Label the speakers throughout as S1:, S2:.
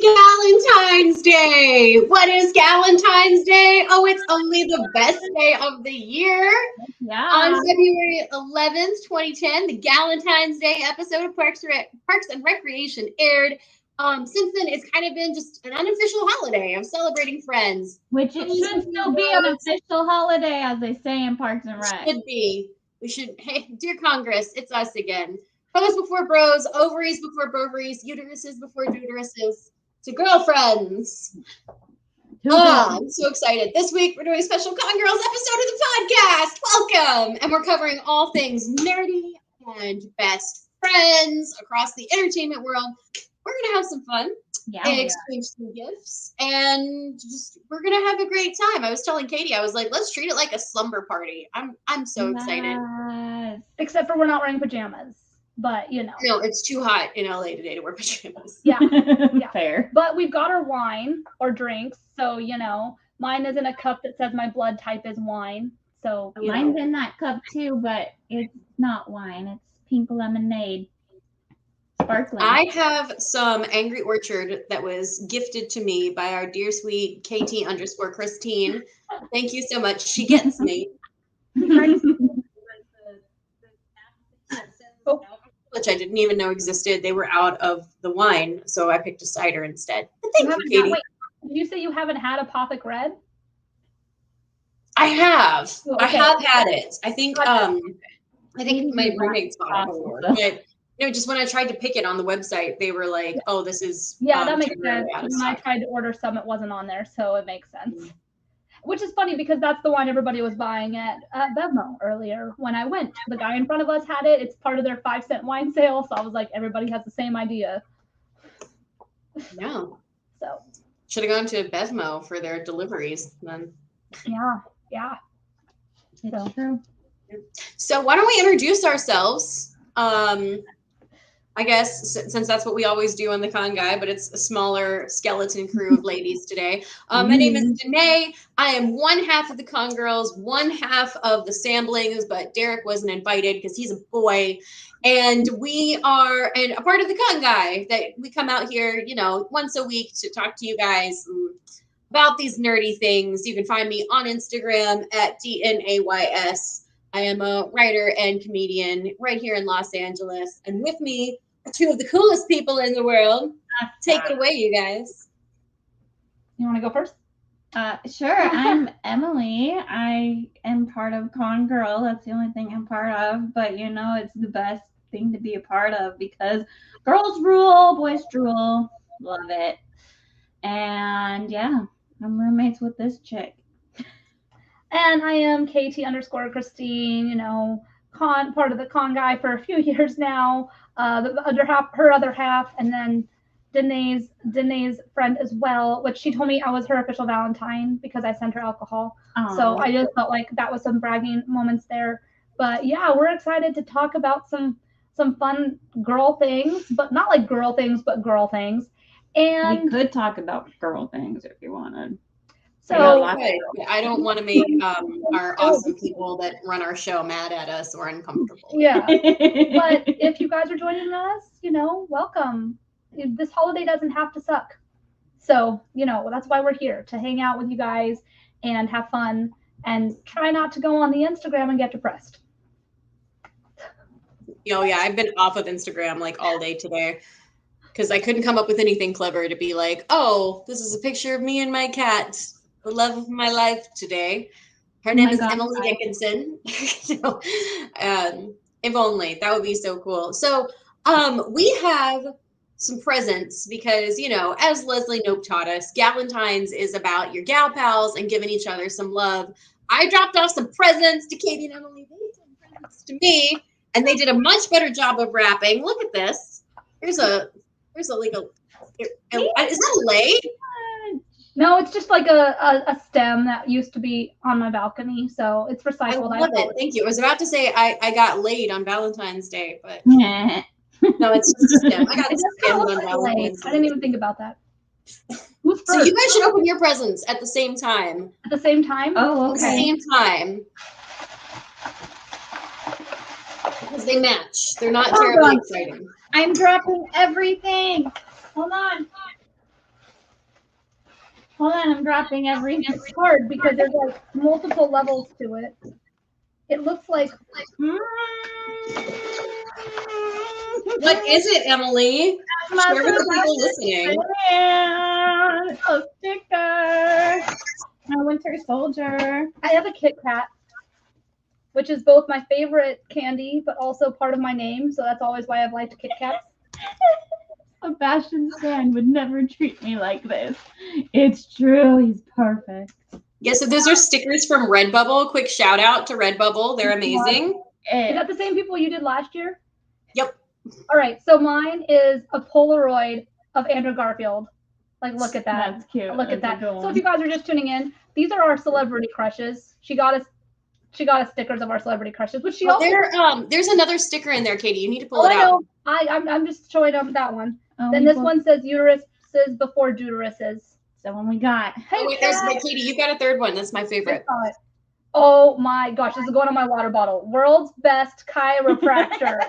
S1: Galentine's Day. What is Galentine's Day? Oh, it's only the best day of the year.
S2: Yeah.
S1: On February 11th, 2010, the Galentine's Day episode of Parks and Recreation aired. Since then, it's kind of been just an unofficial holiday of celebrating friends.
S2: Which it should still be an official holiday, as they say in Parks and Rec.
S1: Should be. We should. Hey, dear Congress, it's us again. Bros before bros, ovaries before brovaries, uteruses before duderuses. To girlfriends. I'm so excited. This week, we're doing a special Con Girls episode of the podcast. Welcome. And we're covering all things nerdy and best friends across the entertainment world. We're going to have some fun.
S2: Yeah,
S1: and exchange some gifts. And just, we're going to have a great time. I was telling Katie, I was like, let's treat it like a slumber party. I'm so excited.
S3: Except for we're not wearing pajamas. But, you know.
S1: No, it's too hot in LA today to wear pajamas.
S3: Yeah.
S2: Fair.
S3: But we've got our wine or drinks. So, you know, mine is in a cup that says my blood type is wine. So,
S2: mine's in that cup too, but it's not wine. It's pink lemonade. Sparkling.
S1: I have some Angry Orchard that was gifted to me by our dear sweet KT_Christine. Thank you so much. She gets me. Which I didn't even know existed. They were out of the wine, so I picked a cider instead. But thank you, Katie.
S3: Wait, did you say you haven't had Apothic Red?
S1: I have.
S3: Oh, okay.
S1: I have had it. I think my roommates bought it before. But just when I tried to pick it on the website, they were like, "Oh, this is
S3: that makes sense." When I tried to order some, it wasn't on there, so it makes sense. Which is funny because that's the wine everybody was buying at Bevmo earlier when I went. The guy in front of us had it. It's part of their 5-cent wine sale. So I was like, everybody has the same idea.
S1: Yeah.
S3: So
S1: should have gone to Bevmo for their deliveries then.
S3: Yeah.
S2: It's true.
S1: So why don't we introduce ourselves? I guess since that's what we always do on the Con Guy, but it's a smaller skeleton crew of ladies today. My name is Danae. I am one half of the Con Girls, one half of the Samblings, but Derek wasn't invited because he's a boy. And we are a part of the Con Guy that we come out here, once a week to talk to you guys about these nerdy things. You can find me on Instagram at DNAYS. I am a writer and comedian right here in Los Angeles. And with me are two of the coolest people in the world. Take it away, you guys.
S3: You want to go first?
S2: Sure. I'm Emily. I am part of Con Girl. That's the only thing I'm part of. But, it's the best thing to be a part of because girls rule, boys drool. Love it. And, yeah, I'm roommates with this chick.
S3: And I am KT_Christine, part of the Con Guy for a few years now. Her other half, and then Danae's friend as well, which she told me I was her official Valentine because I sent her alcohol. Aww. So I just felt like that was some bragging moments there. But yeah, we're excited to talk about some fun girl things, but not like girl things, but girl things. And
S2: we could talk about girl things if you wanted.
S3: So
S1: I don't want to make our awesome people that run our show mad at us or uncomfortable.
S3: Yeah. But if you guys are joining us, welcome. This holiday doesn't have to suck. So, that's why we're here, to hang out with you guys and have fun and try not to go on the Instagram and get depressed.
S1: I've been off of Instagram like all day today because I couldn't come up with anything clever to be like, oh, this is a picture of me and my cat. The love of my life today. Her name is Emily Dickinson. If only. That would be so cool. So we have some presents because, as Leslie Knope taught us, Galentines is about your gal pals and giving each other some love. I dropped off some presents to Katie and Emily. They sent presents to me, and they did a much better job of wrapping. Look at this. Here's a like a. Is that a lei?
S3: No, it's just like a stem that used to be on my balcony, so it's recycled.
S1: I love it. Thank you. I was about to say I got laid on Valentine's Day, but no, it's just a stem. I got a stem on Valentine's Day.
S3: I didn't even think about that.
S1: Who's first? So you guys should open your presents at the same time.
S3: At the same time?
S2: Oh, okay.
S1: At the same time. Because they match. They're not terribly exciting.
S2: I'm dropping everything. Hold on. Hold on, I'm dropping everything.
S3: It's hard because there's like multiple levels to it. It looks like
S1: What is it, Emily? Share with the people listening.
S2: A sticker. My winter soldier.
S3: I have a Kit Kat, which is both my favorite candy, but also part of my name. So that's always why I've liked Kit Kats.
S2: Sebastian Stan would never treat me like this. It's true. He's perfect.
S1: Yeah, so those are stickers from Redbubble. Quick shout out to Redbubble. They're amazing.
S3: Is that the same people you did last year?
S1: Yep.
S3: All right. So mine is a Polaroid of Andrew Garfield. Like, look at that.
S2: That's cute.
S3: Look at
S2: That's
S3: that.
S2: a good
S3: So
S2: one.
S3: if you guys are just tuning in, these are our celebrity crushes. She got us stickers of our celebrity crushes, which she also.
S1: There's another sticker in there, Katie. You need to pull
S3: Oh,
S1: it
S3: I
S1: out.
S3: know. I'm just showing them that one.
S2: Oh,
S3: Then this one says Uteruses before duderuses.
S2: So when we got.
S1: Oh, wait, Katie, you got a third one. That's my favorite.
S3: Oh my gosh, this is going on my water bottle. World's best chiropractor.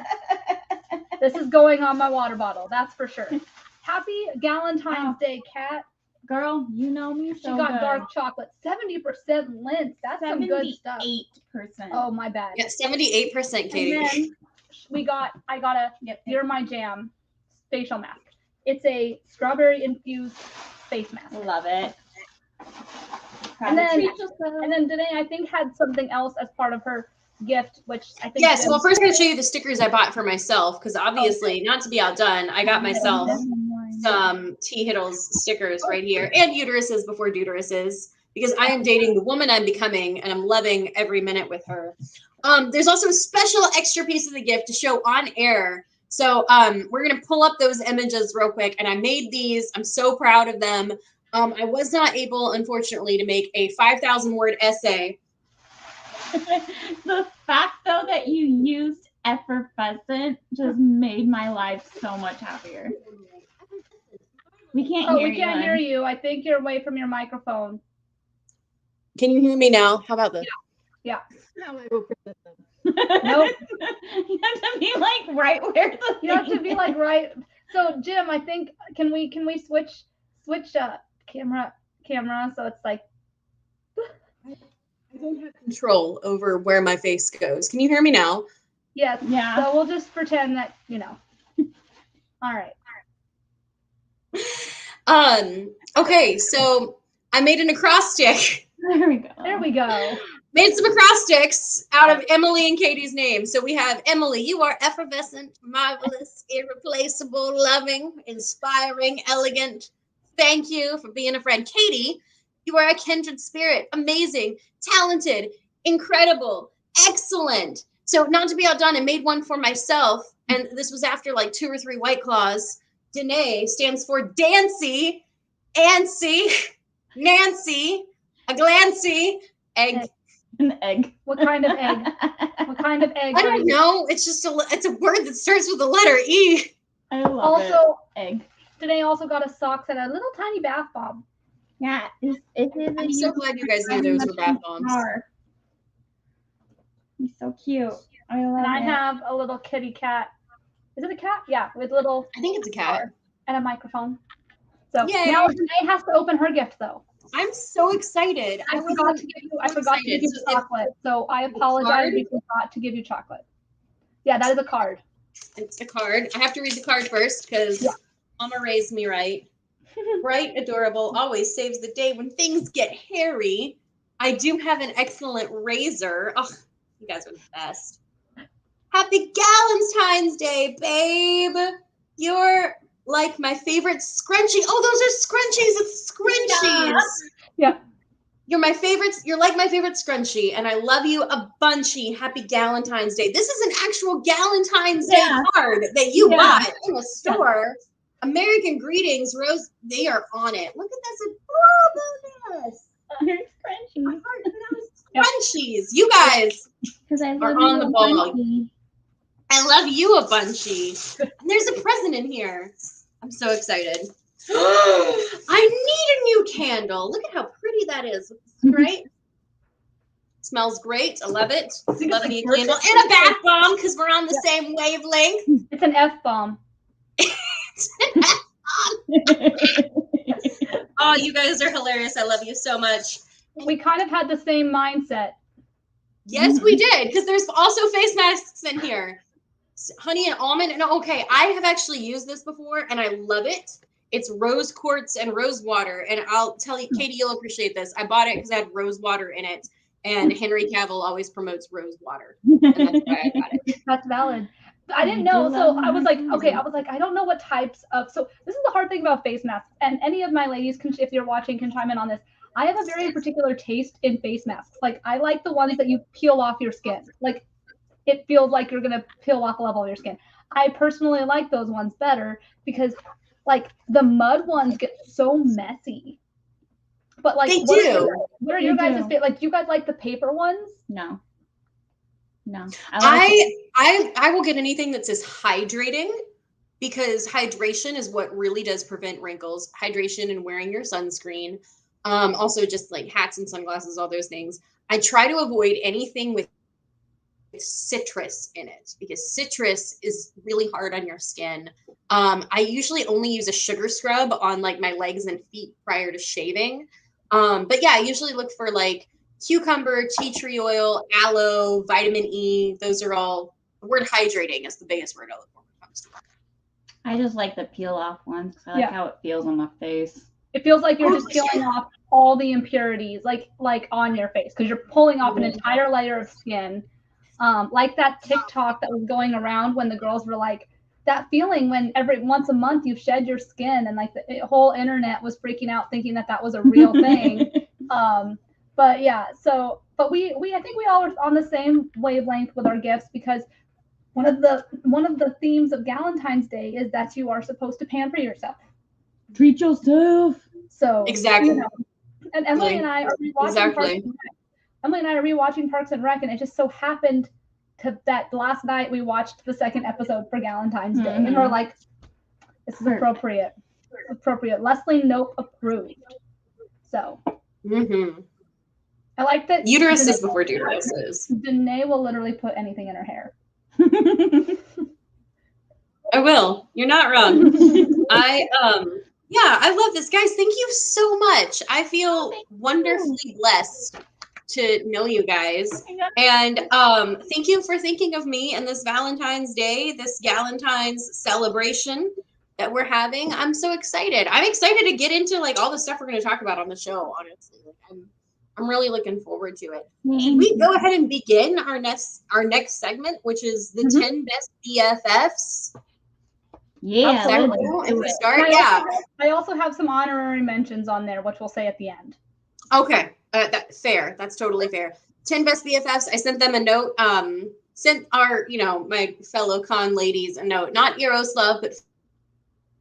S3: This is going on my water bottle, that's for sure. Happy Galentine's Day, Kat.
S2: Girl, you know me
S3: She got dark chocolate, 70% lint. That's some good stuff.
S2: 8%.
S3: Oh, my bad.
S1: Yeah, 78%, Katie.
S3: And then I got a You're My Jam facial mask. It's a strawberry infused face mask.
S2: Love it.
S3: And then Danae, I think, had something else as part of her gift, which I think.
S1: Yes, well, first I'm going to show you the stickers I bought for myself, because obviously, not to be outdone, I got myself some T Hiddles stickers right here, and Uteruses before duderuses, because I am dating the woman I'm becoming, and I'm loving every minute with her. There's also a special extra piece of the gift to show on air. So we're going to pull up those images real quick, and I made these. I'm so proud of them. I was not able, unfortunately, to make a 5,000-word essay.
S2: The fact, though, that you used effervescent just made my life so much happier. We can't hear you.
S3: We can't hear you. I think you're away from your microphone.
S1: Can you hear me now? How about this?
S3: Yeah.
S1: Now I will present them.
S3: Nope.
S2: You have to be like right where the
S3: You have to be like right. So Jim, I think can we switch camera so it's like.
S1: I don't have control over where my face goes. Can you hear me now?
S3: Yes.
S2: Yeah.
S3: So we'll just pretend that All right.
S1: Okay, so I made an acrostic.
S2: There we go.
S3: There we go.
S1: Made some acrostics out of Emily and Katie's names. So we have Emily, you are effervescent, marvelous, irreplaceable, loving, inspiring, elegant. Thank you for being a friend. Katie, you are a kindred spirit, amazing, talented, incredible, excellent. So not to be outdone, I made one for myself, and this was after like 2 or 3 White Claws. Danae stands for Dancy, Ancy, Nancy, a glancy, egg.
S2: An egg.
S3: What kind of egg? What kind of egg?
S1: I don't know. It's just it's a word that starts with the letter E.
S2: I love
S3: Also,
S2: egg.
S3: Danae also got us socks and a little tiny bath bomb.
S2: Yeah,
S1: I'm so glad you guys knew those were bath bombs.
S2: He's so cute. I love
S3: And I
S2: it.
S3: have a little kitty cat. Is it a cat? Yeah, with little.
S1: I think it's a cat.
S3: And a microphone. So
S1: Yay.
S3: now Danae has to open her gift though.
S1: I'm so excited.
S3: I forgot to give you chocolate. So I apologize. We forgot to give you chocolate. Yeah, that is a card.
S1: It's a card. I have to read the card first because Mama raised me right. Bright, adorable, always saves the day when things get hairy. I do have an excellent razor. Oh, you guys are the best. Happy Galentine's Day, babe. You're like my favorite scrunchie. Oh, those are scrunchies. It's scrunchies.
S3: Yeah.
S1: You're my favorite. You're like my favorite scrunchie, and I love you a bunchy. Happy Galentine's Day. This is an actual Galentine's Day card that you bought in a store. American Greetings, Rose. They are on it. Look at this adorableness. Scrunchies. You guys are on the ball. I love you a bunchy. And there's a present in here. I'm so excited. I need a new candle. Look at how pretty that is. Right? Smells great. I love it. Love me a candle. And a bath bomb because we're on the same wavelength.
S3: It's an F bomb.
S1: Oh, you guys are hilarious. I love you so much.
S3: We kind of had the same mindset.
S1: Yes, we did, because there's also face masks in here. Honey and almond. And okay, I have actually used this before and I love it. It's rose quartz and rose water. And I'll tell you, Katie, you'll appreciate this. I bought it because it had rose water in it. And Henry Cavill always promotes rose water. And that's why I got it.
S3: That's valid. I didn't know. So I was like, okay, I don't know what types of, so this is the hard thing about face masks. And any of my ladies can, if you're watching, can chime in on this. I have a very particular taste in face masks. Like I like the ones that you peel off your skin. Like it feels like you're going to peel off a level of your skin. I personally like those ones better because like the mud ones get so messy. But like,
S1: they do.
S3: What are your guys' favorite? Like, do you guys like the paper ones?
S2: No.
S1: I will get anything that says hydrating, because hydration is what really does prevent wrinkles. Hydration and wearing your sunscreen. Also just like hats and sunglasses, all those things. I try to avoid anything with citrus in it because citrus is really hard on your skin. I usually only use a sugar scrub on like my legs and feet prior to shaving. But yeah, I usually look for like cucumber, tea tree oil, aloe, vitamin E. Those are all, the word hydrating is the biggest word I look for when it comes to that.
S2: I just like the peel off ones because I like how it feels on my face.
S3: It feels like you're just peeling off all the impurities like on your face because you're pulling off an entire layer of skin. Like that TikTok that was going around when the girls were like, that feeling when once a month you shed your skin, and like the whole internet was freaking out thinking that was a real thing. But yeah, so, but we I think we all are on the same wavelength with our gifts because one of the themes of Galentine's Day is that you are supposed to pamper yourself.
S2: Treat yourself.
S3: So
S1: exactly.
S3: You know, and Emily and I are rewatching Parks and Rec. Emily and I are rewatching Parks and Rec, and it just so happened that last night we watched the second episode for Galentine's Day, and we're like, this is appropriate. Leslie Knope approved. So I like that.
S1: Uteruses before duderuses.
S3: Danae will literally put anything in her hair.
S1: I will. You're not wrong. I love this, guys. Thank you so much. I feel wonderfully blessed to know you guys, and thank you for thinking of me and this Valentine's Day, this Galentine's celebration that we're having. I'm so excited. I'm excited to get into like all the stuff we're going to talk about on the show. Honestly, I'm really looking forward to it. Should we go ahead and begin our next segment, which is the 10 best BFFs?
S2: Yeah,
S3: I also have some honorary mentions on there, which we'll say at the end.
S1: Okay, that's fair. That's totally fair. 10 best BFFs. I sent them a note. Sent our, my fellow con ladies a note, not Eros love, but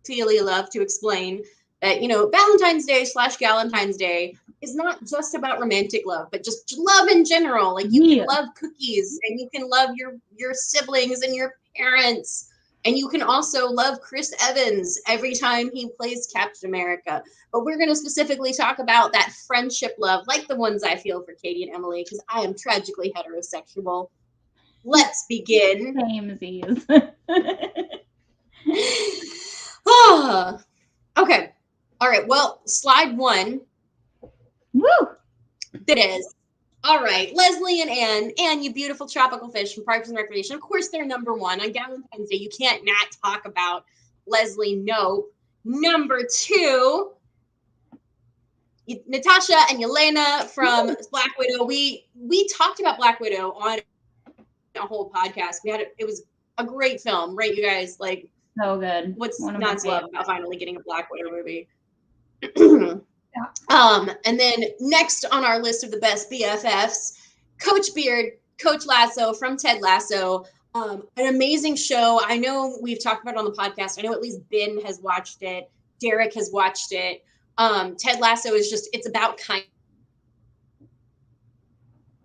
S1: Feely love, to explain that, Valentine's Day / Galentine's Day is not just about romantic love, but just love in general. Like you can love cookies, and you can love your siblings and your parents. And you can also love Chris Evans every time he plays Captain America. But we're going to specifically talk about that friendship love, like the ones I feel for Katie and Emily, because I am tragically heterosexual. Let's begin.
S2: Samesies.
S1: Okay. All right. Well, slide 1.
S2: Woo!
S1: It is. All right, Leslie and Anne, you beautiful tropical fish from Parks and Recreation. Of course, they're number 1 on Galentine's Day. You can't not talk about Leslie Knope. Number 2, Natasha and Yelena from Black Widow. We talked about Black Widow on a whole podcast. It was a great film, right, you guys? Like,
S2: so good.
S1: What's not love about finally getting a Black Widow movie? And then next on our list of the best BFFs, Coach Beard, Coach Lasso from Ted Lasso. An amazing show. I know we've talked about it on the podcast. I know at least Ben has watched it. Derek has watched it. Ted Lasso is it's about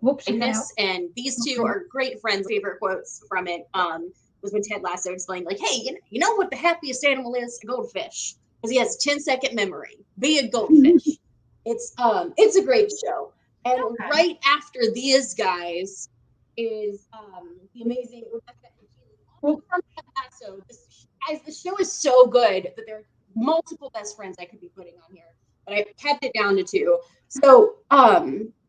S1: kindness, and these two are great friends. Favorite quotes from it was when Ted Lasso explained, like, hey, you know what the happiest animal is? A goldfish. Because he has a 10-second memory. Be a goldfish. It's a great show. And right after these guys is the amazing Rebecca and Keely from Ted Lasso. Guys, the show is so good that there are multiple best friends I could be putting on here. but I kept it down to 2. So,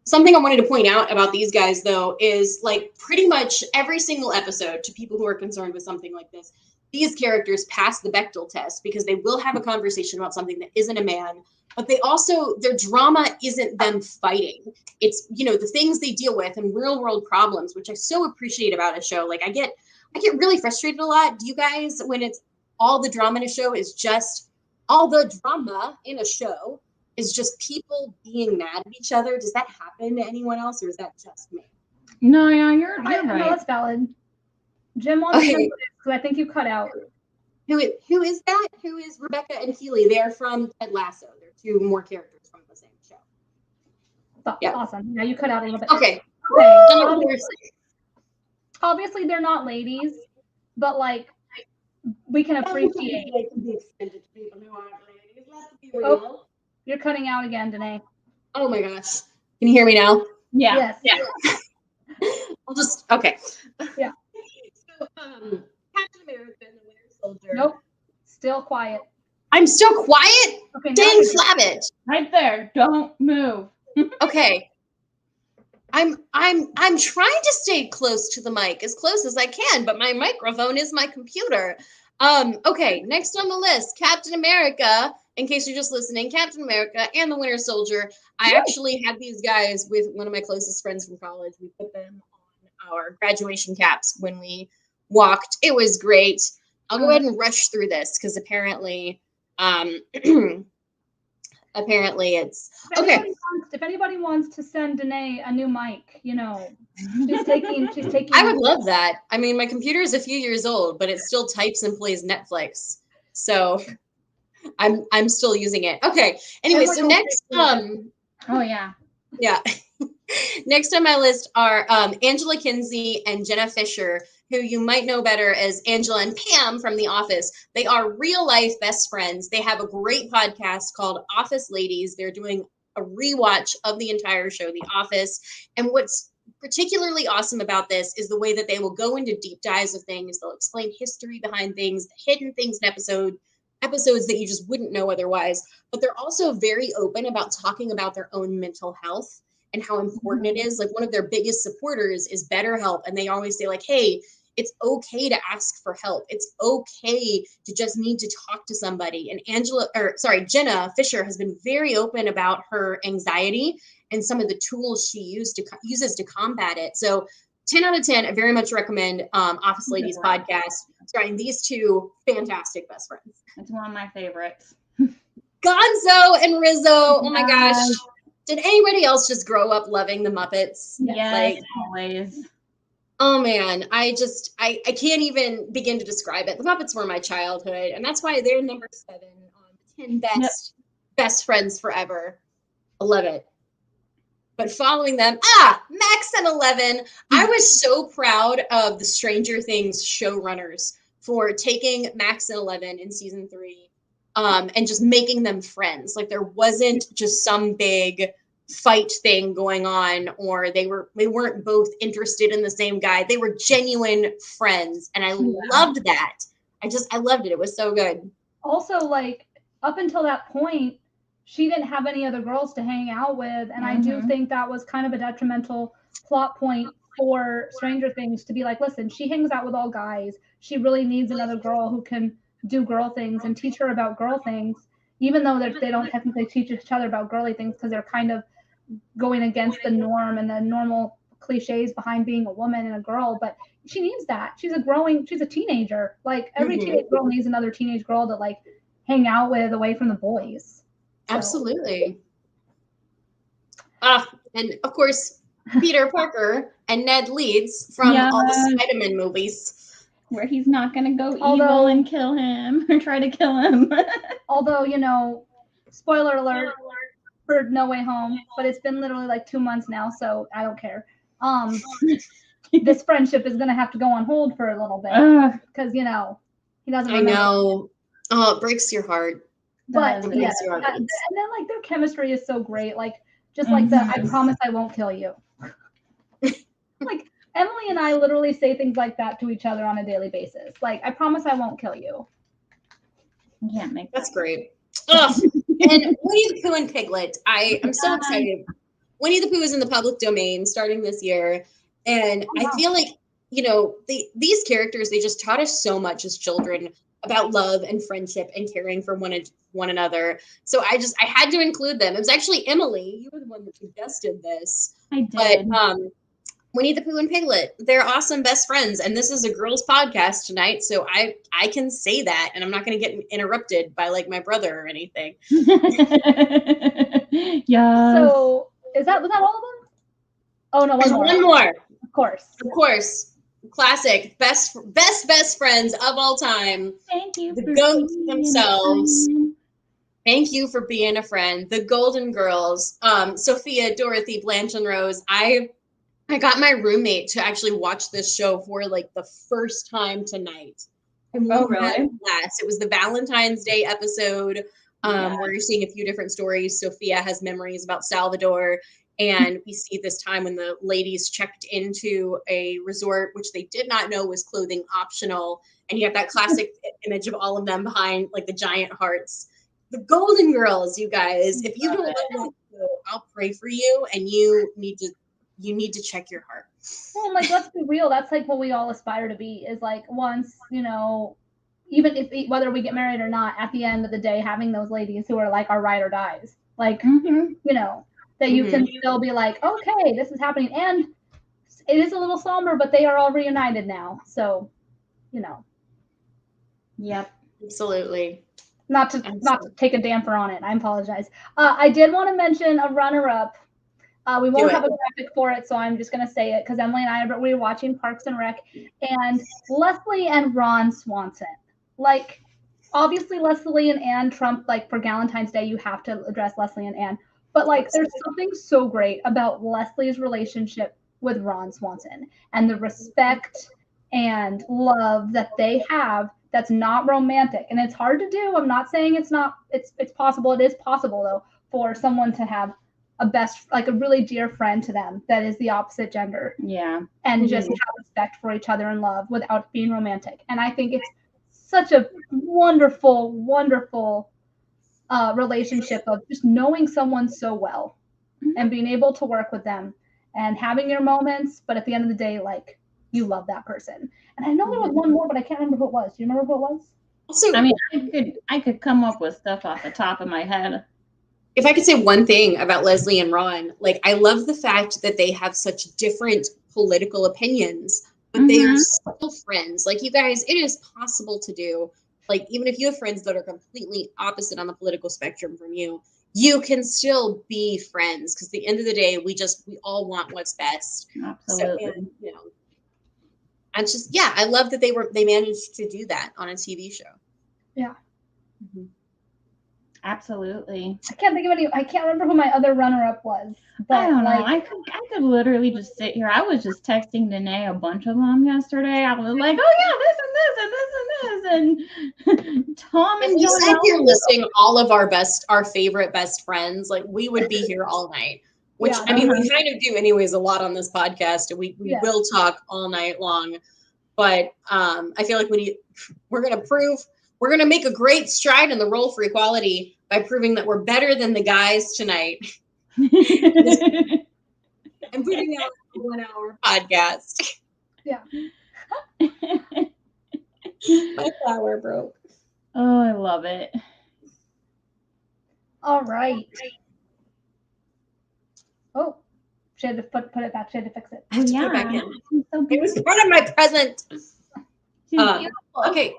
S1: something I wanted to point out about these guys, though, is like pretty much every single episode, to people who are concerned with something like this, these characters pass the Bechdel test because they will have a conversation about something that isn't a man, but they also, their drama isn't them fighting. It's, you know, the things they deal with and real world problems, which I so appreciate about a show. Like I get really frustrated a lot. Do you guys, when it's all the drama in a show is just all the drama in a show is just people being mad at each other? Does that happen to anyone else, or is that just me?
S2: No, yeah, you're right.
S3: No, that's valid. Jim wants to because I think you cut out.
S1: Who is that? Who is Rebecca and Keely? They're from Ted Lasso. They're 2 more characters from the same show.
S3: Yeah. Awesome. Now you cut out a little bit.
S1: Okay.
S3: Obviously, they're not ladies, but like we can appreciate.
S1: They can be extended to people who aren't ladies. Let's be real.
S3: Oh, you're cutting out again, Danae.
S1: Oh my gosh. Can you hear me now?
S2: Yeah.
S3: Yes.
S1: Yeah. I'll just okay.
S3: Yeah.
S1: So Captain America and the Winter Soldier.
S3: Nope. Still quiet.
S1: I'm still quiet?
S3: Okay.
S1: Dang flabbit.
S2: Right there. Don't move.
S1: Okay. I'm trying to stay close to the mic, as close as I can, but my microphone is my computer. Okay, next on the list, Captain America. In case you're just listening, Captain America and the Winter Soldier. I actually had these guys with one of my closest friends from college. We put them on our graduation caps when we walked. It was great. I'll go ahead and rush through this because apparently it's okay.
S3: If anybody wants to send Danae a new mic, you know, she's taking.
S1: I would love that. I mean, my computer is a few years old, but it still types and plays Netflix. So I'm still using it. Okay. Anyway, so next
S2: Oh yeah.
S1: Yeah. Next on my list are Angela Kinsey and Jenna Fisher, who you might know better as Angela and Pam from The Office. They are real life best friends. They have a great podcast called Office Ladies. They're doing a rewatch of the entire show, The Office. And what's particularly awesome about this is the way that they will go into deep dives of things. They'll explain history behind things, hidden things in episodes that you just wouldn't know otherwise. But they're also very open about talking about their own mental health and how important it is. Like one of their biggest supporters is BetterHelp. And they always say like, hey, it's okay to ask for help. It's okay to just need to talk to somebody. And Jenna Fisher has been very open about her anxiety and some of the tools she uses to combat it. So 10 out of 10, I very much recommend Office Ladies podcast, starring these 2 fantastic best friends.
S2: It's one of my favorites.
S1: Gonzo and Rizzo. Oh my gosh. Did anybody else just grow up loving the Muppets?
S2: Yes, always.
S1: Oh man, I can't even begin to describe it. The Muppets were my childhood, and that's why they're number 7 on 10 best friends forever. I love it. But following them, Max and 11. I was so proud of the Stranger Things showrunners for taking Max and 11 in season 3 and just making them friends. Like there wasn't just some big fight thing going on, or they weren't both interested in the same guy. They were genuine friends, and I loved that. I loved it. It was so good.
S3: Also, like up until that point, she didn't have any other girls to hang out with, and I do think that was kind of a detrimental plot point for Stranger Things to be like, listen, she hangs out with all guys. She really needs another girl who can do girl things and teach her about girl things, even though they don't technically teach each other about girly things because they're kind of going against the norm and the normal cliches behind being a woman and a girl. But she needs that. She's a teenager. Like every teenage girl needs another teenage girl to like hang out with away from the boys. So.
S1: Absolutely. And of course, Peter Parker and Ned Leeds from all the Spider-Man movies.
S2: Where he's not going to go evil and kill him or try to kill him.
S3: Although, you know, spoiler alert for No Way Home, but it's been literally like 2 months now, so I don't care. This friendship is going to have to go on hold for a little bit because, you know, he doesn't remember.
S1: I know. Oh, it breaks your heart.
S3: But yeah, and then like their chemistry is so great. Like just like the I promise I won't kill you. Like Emily and I literally say things like that to each other on a daily basis. Like I promise I won't kill you.
S2: Yeah,
S1: that's great. Ugh. And Winnie the Pooh and Piglet. I am so excited. Winnie the Pooh is in the public domain starting this year. And I feel like, these characters, they just taught us so much as children about love and friendship and caring for one another. So I had to include them. It was actually Emily. You were the one that suggested this.
S2: I did.
S1: But Winnie the Pooh and Piglet, they're awesome best friends. And this is a girls' podcast tonight. So I can say that. And I'm not going to get interrupted by like my brother or anything.
S2: Yeah.
S3: So was that all of them? Oh no,
S1: One more.
S3: Of course.
S1: Classic. Best friends of all time.
S2: Thank you.
S1: The goats themselves. Thank you for being a friend. The Golden Girls. Sophia, Dorothy, Blanche, and Rose. I got my roommate to actually watch this show for like the first time tonight.
S2: Oh, really?
S1: It was the Valentine's Day episode where you're seeing a few different stories. Sophia has memories about Salvador. And we see this time when the ladies checked into a resort, which they did not know was clothing optional. And you have that classic image of all of them behind like the giant hearts. The Golden Girls, you guys. If you don't know that show, I'll pray for you, and you need to check your heart.
S3: Well, like, let's be real. That's like what we all aspire to be. Is like once, even if whether we get married or not, at the end of the day, having those ladies who are like our ride or dies, like that you can still be like, okay, this is happening, and it is a little somber, but they are all reunited now. So,
S2: Yep.
S1: Absolutely.
S3: Not to take a damper on it. I apologize. I did want to mention a runner-up. We won't have a graphic for it, so I'm just going to say it because Emily and we were watching Parks and Rec, and Leslie and Ron Swanson. Like, obviously, Leslie and Anne trump, like, for Galentine's Day, you have to address Leslie and Anne. But, like, there's something so great about Leslie's relationship with Ron Swanson and the respect and love that they have that's not romantic. And it's hard to do. I'm not saying it's not. It's possible. It is possible, though, for someone to have a really dear friend to them that is the opposite gender.
S2: Yeah.
S3: And just have respect for each other and love without being romantic. And I think it's such a wonderful, wonderful relationship of just knowing someone so well and being able to work with them and having your moments, but at the end of the day, like, you love that person. And I know there was one more, but I can't remember who it was. Do you remember who it was?
S1: Also,
S2: I mean, I could come up with stuff off the top of my head.
S1: If I could say one thing about Leslie and Ron, like, I love the fact that they have such different political opinions, but they are still friends. Like, you guys, it is possible to do. Like, even if you have friends that are completely opposite on the political spectrum from you, you can still be friends because at the end of the day, we all want what's best.
S2: Absolutely.
S1: So, and just, I love that they managed to do that on a TV show.
S3: Yeah.
S1: Mm-hmm.
S3: Absolutely. I can't think of any. I can't remember who my other runner-up was. But
S2: I don't know. I could literally just sit here. I was just texting Danae a bunch of them yesterday. I was like, oh yeah, this and this and this and this and Tom and
S1: Joe. If you're listing all of our favorite best friends, like, we would be here all night. Which we kind of do anyways a lot on this podcast, and we will talk all night long. But I feel like we're going to make a great stride in the role for equality by proving that we're better than the guys tonight. I'm putting out a 1-hour podcast.
S3: Yeah.
S1: My flower broke.
S2: Oh, I love it.
S3: All right. Oh, she had to put it back. She had to fix it.
S1: I have to put it back in. It was part of my present. Okay.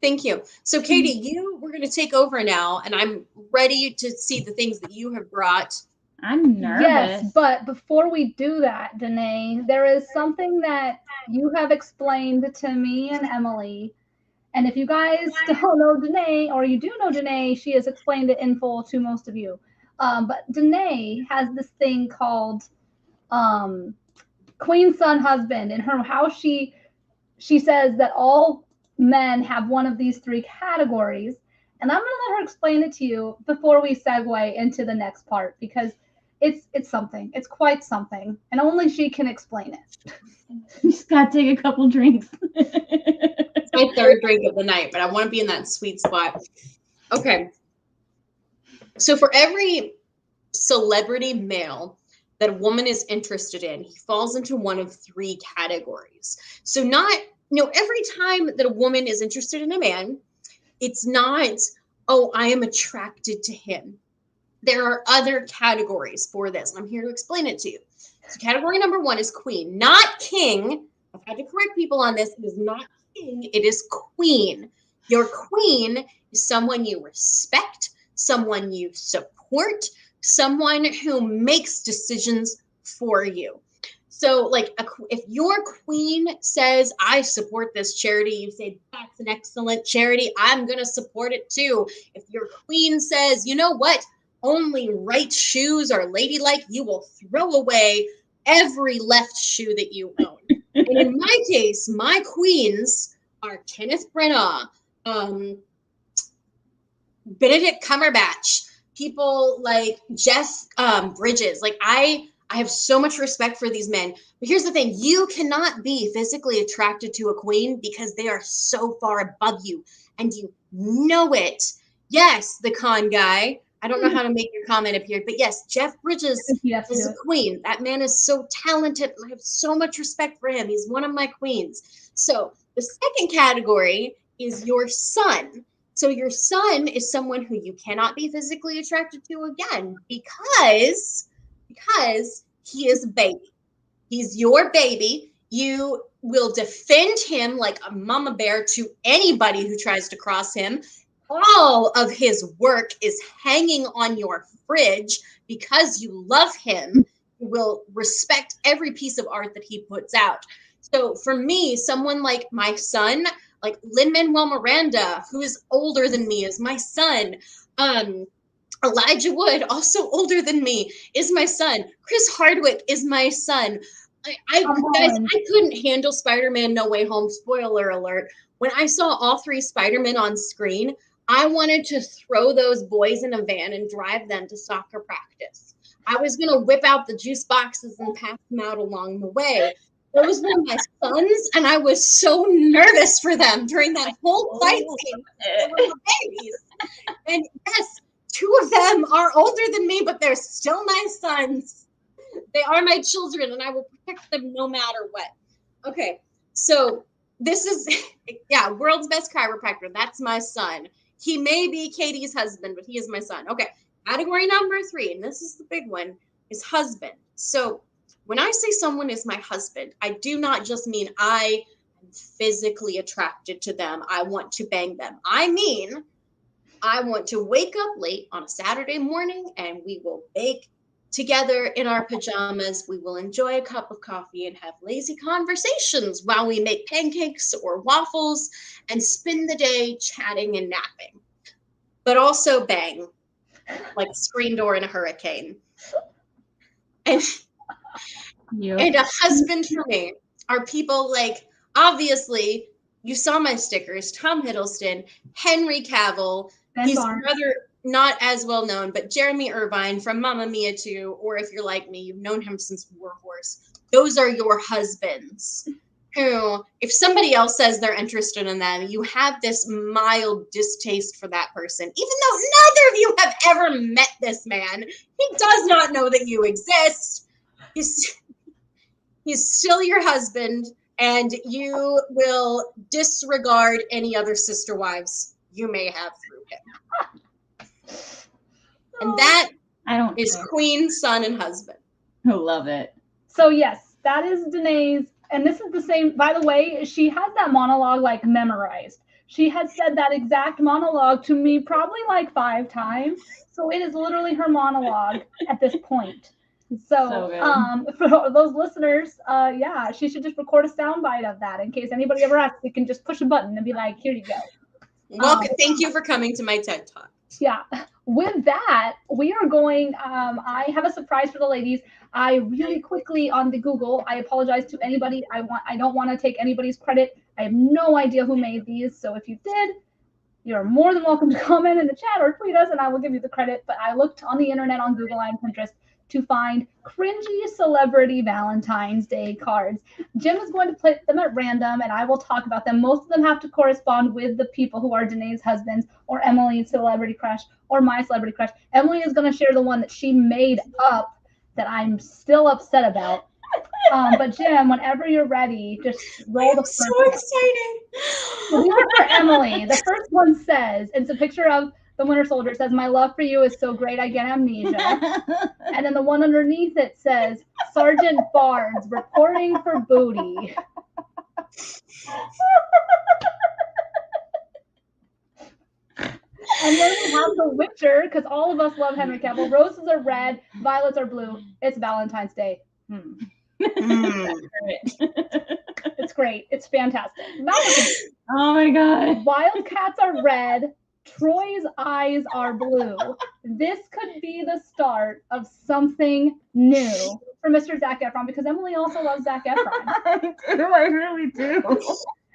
S1: Thank you. So, Katie, we're going to take over now, and I'm ready to see the things that you have brought.
S2: I'm nervous.
S3: Yes, but before we do that, Danae, there is something that you have explained to me and Emily. And if you guys don't know Danae, or you do know Danae, she has explained it in full to most of you. But Danae has this thing called Queen, Son, Husband, and how she says that all men have one of these 3 categories, and I'm going to let her explain it to you before we segue into the next part, because it's something. It's quite something, and only she can explain it.
S2: You just got to take a couple drinks.
S1: It's my 3rd drink of the night, but I want to be in that sweet spot. Okay. So for every celebrity male that a woman is interested in, he falls into one of three categories. So not, every time that a woman is interested in a man, it's not, oh, I am attracted to him. There are other categories for this, and I'm here to explain it to you. So category number one is queen, not king. I've had to correct people on this. It is not king, it is queen. Your queen is someone you respect, someone you support, someone who makes decisions for you. So like if your queen says, I support this charity, you say, that's an excellent charity, I'm going to support it too. If your queen says, you know what, only right shoes are ladylike, you will throw away every left shoe that you own. And in my case, my queens are Kenneth Branagh, Benedict Cumberbatch, people like Jeff Bridges. Like I have so much respect for these men. But here's the thing. You cannot be physically attracted to a queen because they are so far above you and you know it. Yes, the con guy. I don't know how to make your comment appear, but yes, Jeff Bridges is a queen. That man is so talented. I have so much respect for him. He's one of my queens. So the second category is your son. So your son is someone who you cannot be physically attracted to again because he is a baby. He's your baby. You will defend him like a mama bear to anybody who tries to cross him. All of his work is hanging on your fridge because you love him. You will respect every piece of art that he puts out. So for me, someone like my son, like Lin-Manuel Miranda, who is older than me, is my son. Elijah Wood, also older than me, is my son. Chris Hardwick is my son. I couldn't handle Spider-Man No Way Home. Spoiler alert. When I saw all three Spider-Men on screen, I wanted to throw those boys in a van and drive them to soccer practice. I was going to whip out the juice boxes and pass them out along the way. Those were my sons, and I was so nervous for them during that whole fight scene. They were babies. And yes, two of them are older than me, but they're still my sons. They are my children, and I will protect them no matter what. Okay, so this is, world's best chiropractor. That's my son. He may be Katie's husband, but he is my son. Okay, category number three, and this is the big one, is husband. So when I say someone is my husband, I do not just mean I am physically attracted to them. I want to bang them. I mean, I want to wake up late on a Saturday morning and we will bake together in our pajamas. We will enjoy a cup of coffee and have lazy conversations while we make pancakes or waffles and spend the day chatting and napping. But also bang, like screen door in a hurricane. And a husband for me are people like, obviously, you saw my stickers, Tom Hiddleston, Henry Cavill, he's rather not as well known, but Jeremy Irvine from Mamma Mia 2, or if you're like me, you've known him since War Horse. Those are your husbands who, if somebody else says they're interested in them, you have this mild distaste for that person, even though neither of you have ever met this man. He does not know that you exist. He's still your husband, and you will disregard any other sister wives you may have through him. And that is queen, son, and husband.
S2: I love it.
S3: So yes, that is Danae's, and this is the same, by the way, she has that monologue like memorized. She has said that exact monologue to me probably like 5 times. So it is literally her monologue at this point. So for those listeners, she should just record a soundbite of that in case anybody ever asks. You can just push a button and be like, here you go.
S1: Welcome. Thank you for coming to my TED Talk.
S3: Yeah. With that, we are going, I have a surprise for the ladies. I really quickly on the Google, I apologize to anybody. I don't want to take anybody's credit. I have no idea who made these. So if you did, you're more than welcome to comment in the chat or tweet us and I will give you the credit. But I looked on the internet on Google and Pinterest to find cringy celebrity Valentine's Day cards. Jim is going to put them at random, and I will talk about them. Most of them have to correspond with the people who are Danae's husbands, or Emily's celebrity crush, or my celebrity crush. Emily is going to share the one that she made up that I'm still upset about. But Jim, whenever you're ready, just roll the first
S1: so excited.
S3: one. These are for Emily. The first one says, it's a picture of the Winter Soldier. It says, "My love for you is so great I get amnesia." And then the one underneath it says, "Sergeant Barnes reporting for booty." And then we have The Witcher, because all of us love Henry Cavill. Roses are red, violets are blue. It's Valentine's Day. It's great. It's fantastic.
S2: Oh my god.
S3: Wildcats are red. Troy's eyes are blue. This could be the start of something new for Mr. Zac Efron, because Emily also loves Zac Efron.
S2: I really do.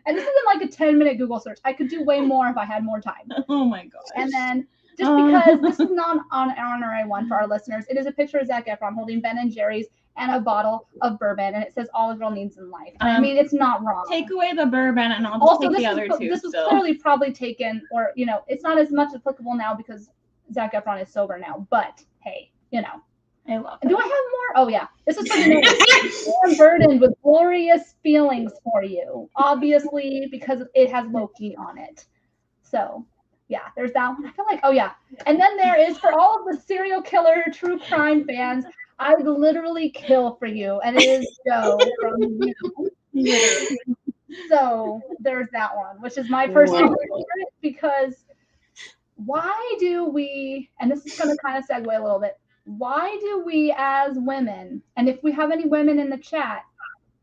S3: And this isn't like a 10-minute Google search. I could do way more if I had more time.
S2: Oh my gosh.
S3: And then, just because this is not an honorary one for our listeners, it is a picture of Zac Efron holding Ben and Jerry's and a bottle of bourbon, and it says "All a girl needs in life." I mean, it's not wrong.
S2: Take away the bourbon, and I'll just take the other two.
S3: This was clearly probably taken, or it's not as much applicable now because Zac Efron is sober now. But hey,
S2: I love
S3: it. Do I have more? Oh yeah, this is for the I'm burdened with glorious feelings for you, obviously because it has Loki on it. So yeah, there's that one. I feel like, oh yeah, and then there is for all of the serial killer true crime fans. I would literally kill for you, and it is Joe from You. So there's that one, which is my personal favorite, because why do we, and this is going to kind of segue a little bit, why do we as women, and if we have any women in the chat,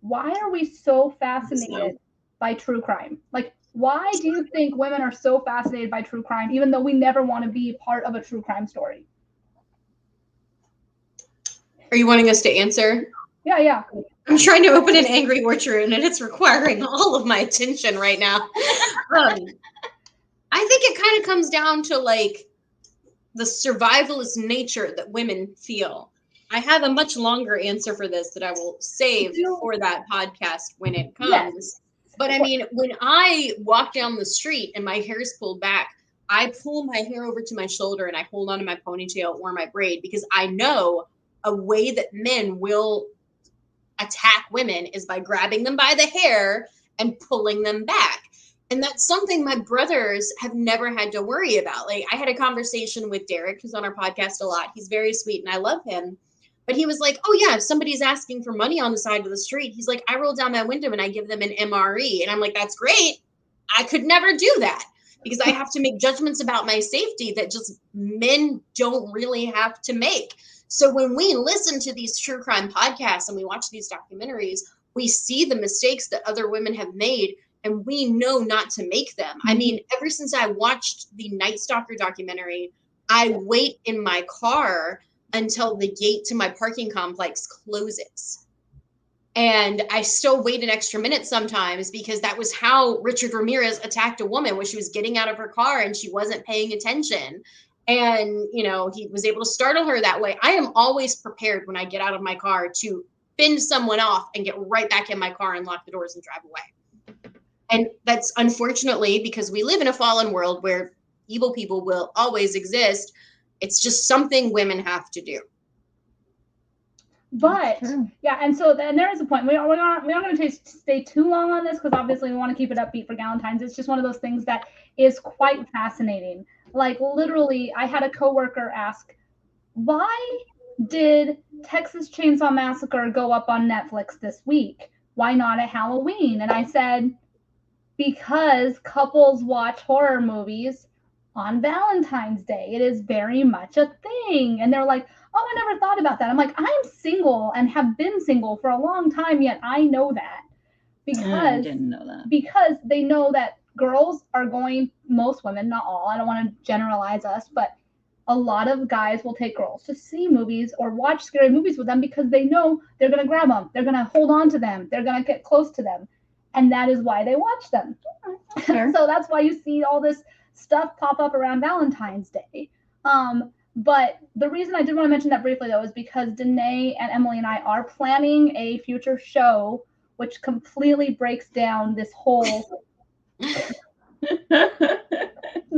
S3: why are we so fascinated by true crime? Like, why do you think women are so fascinated by true crime, even though we never want to be part of a true crime story?
S1: Are you wanting us to answer?
S3: Yeah.
S1: I'm trying to open an Angry Orchard, and it's requiring all of my attention right now. I think it kind of comes down to like the survivalist nature that women feel. I have a much longer answer for this that I will save for that podcast when it comes. Yes. But I mean, when I walk down the street and my hair is pulled back, I pull my hair over to my shoulder and I hold onto my ponytail or my braid, because I know a way that men will attack women is by grabbing them by the hair and pulling them back. And that's something my brothers have never had to worry about. Like, I had a conversation with Derek, who's on our podcast a lot. He's very sweet and I love him. But he was like, oh yeah, if somebody's asking for money on the side of the street, he's like, I roll down my window and I give them an MRE. And I'm like, that's great. I could never do that, because I have to make judgments about my safety that just men don't really have to make. So when we listen to these true crime podcasts and we watch these documentaries, we see the mistakes that other women have made, and we know not to make them. I mean, ever since I watched the Night Stalker documentary, I wait in my car until the gate to my parking complex closes. And I still wait an extra minute sometimes, because that was how Richard Ramirez attacked a woman, when she was getting out of her car and she wasn't paying attention. And, he was able to startle her that way. I am always prepared when I get out of my car to fend someone off and get right back in my car and lock the doors and drive away. And that's unfortunately because we live in a fallen world where evil people will always exist. It's just something women have to do.
S3: But yeah, and so then there is a point. We're not going to stay too long on this, because obviously we want to keep it upbeat for Galentines. It's just one of those things that is quite fascinating. Like, literally, I had a coworker ask, why did Texas Chainsaw Massacre go up on Netflix this week? Why not at Halloween? And I said, because couples watch horror movies on Valentine's Day. It is very much a thing. And they're like, oh, I never thought about that. I'm like, I am single and have been single for a long time, yet I know that. Because
S2: I didn't know that.
S3: Because they know that girls are going, most women, not all, I don't want to generalize us, but a lot of guys will take girls to see movies or watch scary movies with them, because they know they're going to grab them. They're going to hold on to them. They're going to get close to them. And that is why they watch them. Sure. So that's why you see all this stuff pop up around Valentine's Day. But the reason I did want to mention that briefly, though, is because Danae and Emily and I are planning a future show which completely breaks down this whole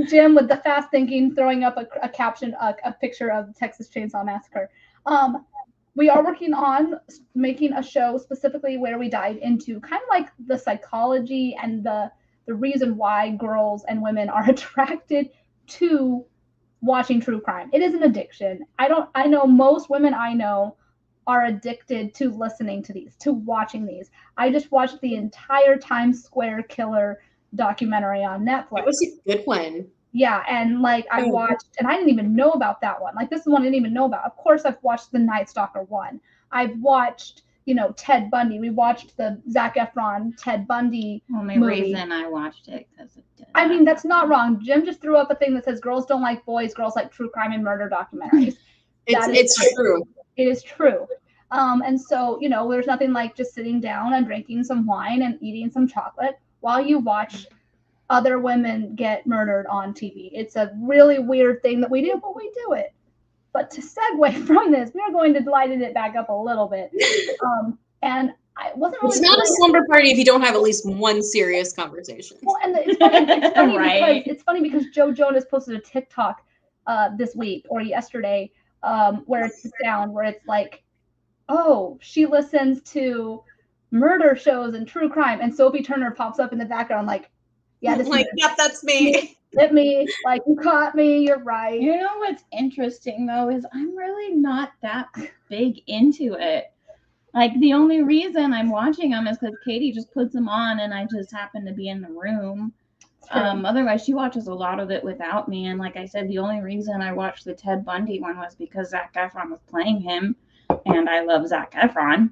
S3: Jim with the fast thinking throwing up a caption, a picture of Texas Chainsaw Massacre. We are working on making a show specifically where we dive into kind of like the psychology and the reason why girls and women are attracted to watching true crime. It is an addiction. I know most women I know are addicted to listening to these, to watching these. I just watched the entire Times Square killer documentary on Netflix.
S1: It was a good one.
S3: Yeah, and like I watched, and I didn't even know about that one. Like this is one I didn't even know about. Of course, I've watched the Night Stalker one. I've watched, Ted Bundy. We watched the Zac Efron Ted Bundy
S2: Only
S3: movie.
S2: reason I watched it because of Ted.
S3: I mean, that's not wrong. Jim just threw up a thing that says girls don't like boys, girls like true crime and murder documentaries.
S1: It's true.
S3: It is true. And so, there's nothing like just sitting down and drinking some wine and eating some chocolate while you watch other women get murdered on TV. It's a really weird thing that we do, but we do it. But to segue from this, we are going to lighten it back up a little bit. And I wasn't really.
S1: It's not a slumber party if you don't have at least one serious conversation.
S3: Well, and it's funny
S2: Right.
S3: because Joe Jonas posted a TikTok this week or yesterday where it's down where it's like, oh, she listens to murder shows and true crime, and Sophie Turner pops up in the background like, yeah,
S1: that's me.
S3: Hit me, like you caught me, you're right.
S2: You know what's interesting though is I'm really not that big into it. Like the only reason I'm watching them is because Katie just puts them on and I just happen to be in the room. Otherwise she watches a lot of it without me. And like I said, the only reason I watched the Ted Bundy one was because Zac Efron was playing him, and I love Zac Efron.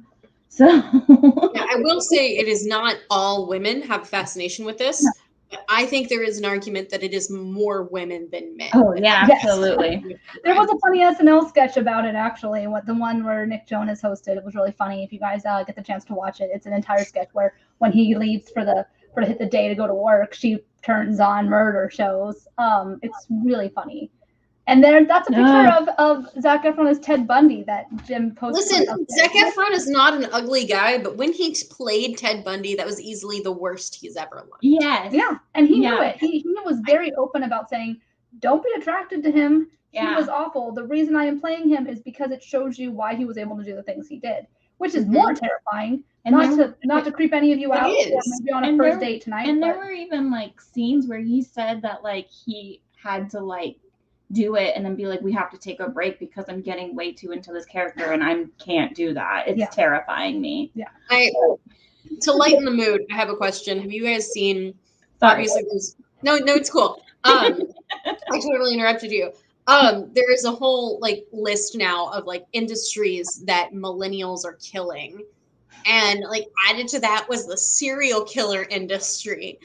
S2: So
S1: yeah, I will say it is not all women have a fascination with this. No. But I think there is an argument that it is more women than men.
S2: Oh yeah, absolutely.
S3: There was a funny SNL sketch about it actually. The one where Nick Jonas hosted. It was really funny. If you guys get the chance to watch it, it's an entire sketch where when he leaves for to hit the day to go to work, she turns on murder shows. It's really funny. And that's a picture of Zac Efron as Ted Bundy that Jim posted.
S1: Listen, Zac Efron is not an ugly guy, but when he played Ted Bundy, that was easily the worst he's ever looked.
S2: Yes.
S3: Yeah, and he knew it. He was very open about saying, don't be attracted to him. Yeah. He was awful. The reason I am playing him is because it shows you why he was able to do the things he did, which is more terrifying. And not to creep any of you out or maybe on a first date tonight.
S2: And there were even like scenes where he said that like he had to like do it and then be like, we have to take a break because I'm getting way too into this character and I can't do that. It's terrifying me.
S3: Yeah.
S1: To lighten the mood, I have a question. Have you guys seen? Obviously, no, it's cool. I totally interrupted you. There is a whole like list now of like industries that millennials are killing, and like added to that was the serial killer industry.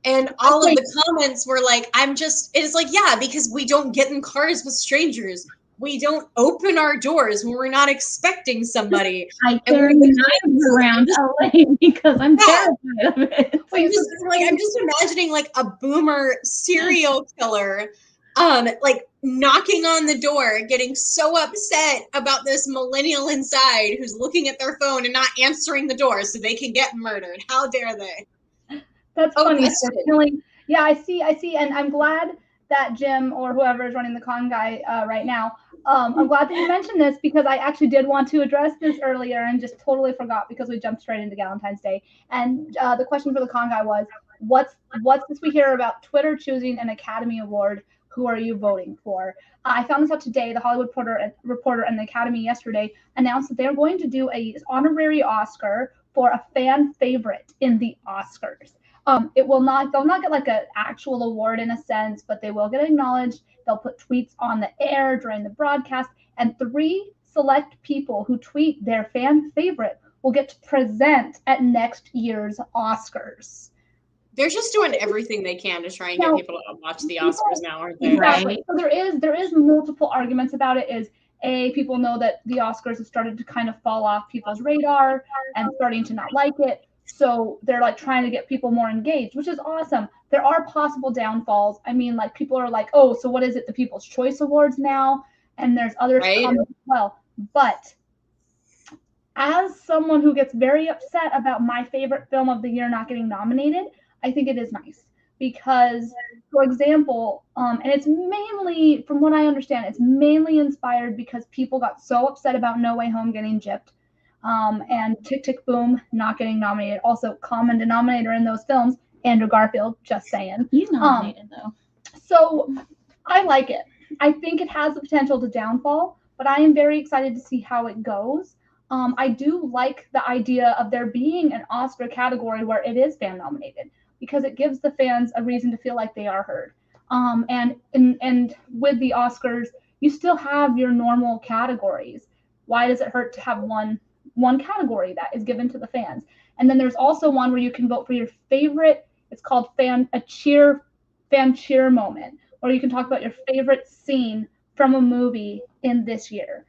S1: And all of the comments were like, it's like, yeah, because we don't get in cars with strangers. We don't open our doors when we're not expecting somebody.
S2: I carry knives around LA because I'm terrified of it.
S1: I'm just imagining like a boomer serial killer, like knocking on the door, getting so upset about this millennial inside who's looking at their phone and not answering the door so they can get murdered. How dare they?
S3: That's funny. Yeah, I see. And I'm glad that Jim or whoever is running the con guy right now, I'm glad that you mentioned this because I actually did want to address this earlier and just totally forgot because we jumped straight into Galentine's Day. And the question for the con guy was, what's this we hear about Twitter choosing an Academy Award? Who are you voting for? I found this out today. The Hollywood Reporter and the Academy yesterday announced that they're going to do a honorary Oscar for a fan favorite in the Oscars. They'll not get like an actual award in a sense, but they will get acknowledged. They'll put tweets on the air during the broadcast, and 3 select people who tweet their fan favorite will get to present at next year's Oscars.
S1: They're just doing everything they can to try and get people to watch the Oscars now, aren't they?
S3: Exactly. So there is multiple arguments about it. People know that the Oscars have started to kind of fall off people's radar and starting to not like it. So they're like trying to get people more engaged, which is awesome. there are possible downfalls. I mean, like people are like, oh, so what is it? The People's Choice Awards now, and there's others coming as well. But as someone who gets very upset about my favorite film of the year not getting nominated, I think it is nice because, for example, and it's mainly, from what I understand, it's mainly inspired because people got so upset about No Way Home getting gypped, and Tick, Tick, Boom not getting nominated. Also, common denominator in those films, Andrew Garfield, just saying.
S2: He's nominated, though.
S3: So I like it. I think it has the potential to downfall, but I am very excited to see how it goes. I do like the idea of there being an Oscar category where it is fan nominated because it gives the fans a reason to feel like they are heard. And with the Oscars, you still have your normal categories. Why does it hurt to have one category that is given to the fans? And then there's also one where you can vote for your favorite. It's called fan cheer moment, or you can talk about your favorite scene from a movie in this year.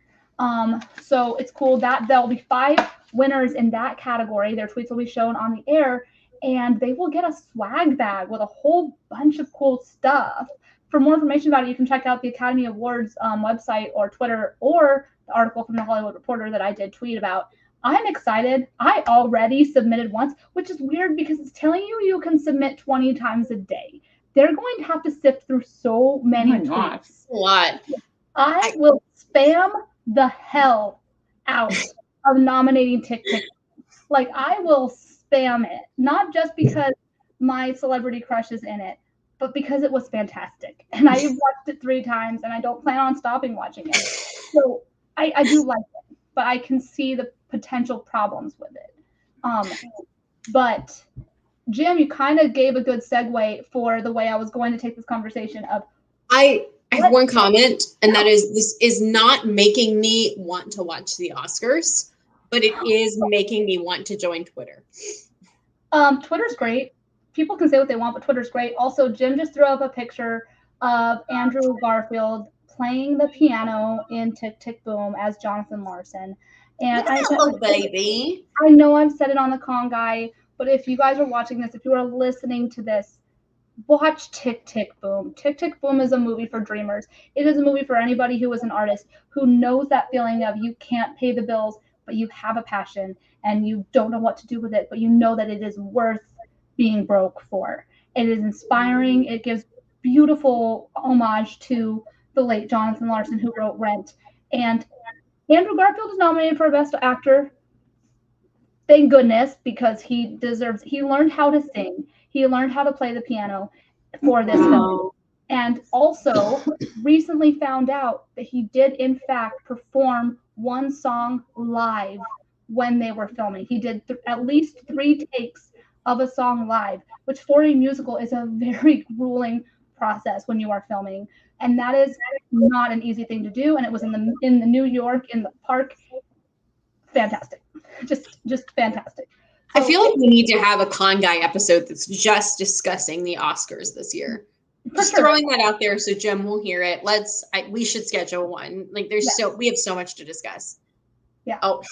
S3: So it's cool that there'll be 5 winners in that category. Their tweets will be shown on the air, and they will get a swag bag with a whole bunch of cool stuff. For more information about it, you can check out the Academy Awards website or Twitter, or the article from the Hollywood Reporter that I did tweet about. I'm excited. I already submitted once, which is weird because it's telling you can submit 20 times a day. They're going to have to sift through so many tweets.
S1: A lot.
S3: I will spam the hell out of nominating Tick Tick. Like, I will spam it, not just because my celebrity crush is in it, but because it was fantastic. And I watched it 3 times, and I don't plan on stopping watching it. So I do like it, but I can see the potential problems with it. But Jim, you kind of gave a good segue for the way I was going to take this conversation of.
S1: I have one comment, and that is, this is not making me want to watch the Oscars, but it is making me want to join Twitter.
S3: Twitter's great. People can say what they want, but Twitter's great. Also, Jim just threw up a picture of Andrew Garfield playing the piano in Tick, Tick, Boom as Jonathan Larson. And
S1: baby.
S3: I know I've said it on the Con Guy, but if you guys are watching this, if you are listening to this, watch Tick, Tick, Boom. Tick, Tick, Boom is a movie for dreamers. It is a movie for anybody who is an artist, who knows that feeling of you can't pay the bills, but you have a passion and you don't know what to do with it, but you know that it is worth being broke for. It is inspiring. It gives beautiful homage to the late Jonathan Larson, who wrote Rent. And Andrew Garfield is nominated for Best Actor. Thank goodness, because he learned how to sing. He learned how to play the piano for this film. And also recently found out that he did, in fact, perform one song live when they were filming. He did at least 3 takes of a song live, which for a musical is a very grueling process when you are filming. And that is not an easy thing to do. And it was in the New York, in the park. Fantastic. Just fantastic.
S1: So, I feel like we need to have a Con Guy episode that's just discussing the Oscars this year. Just throwing that out there so Jim will hear it. We should schedule one. Like, we have so much to discuss.
S3: Yeah.
S1: Oh.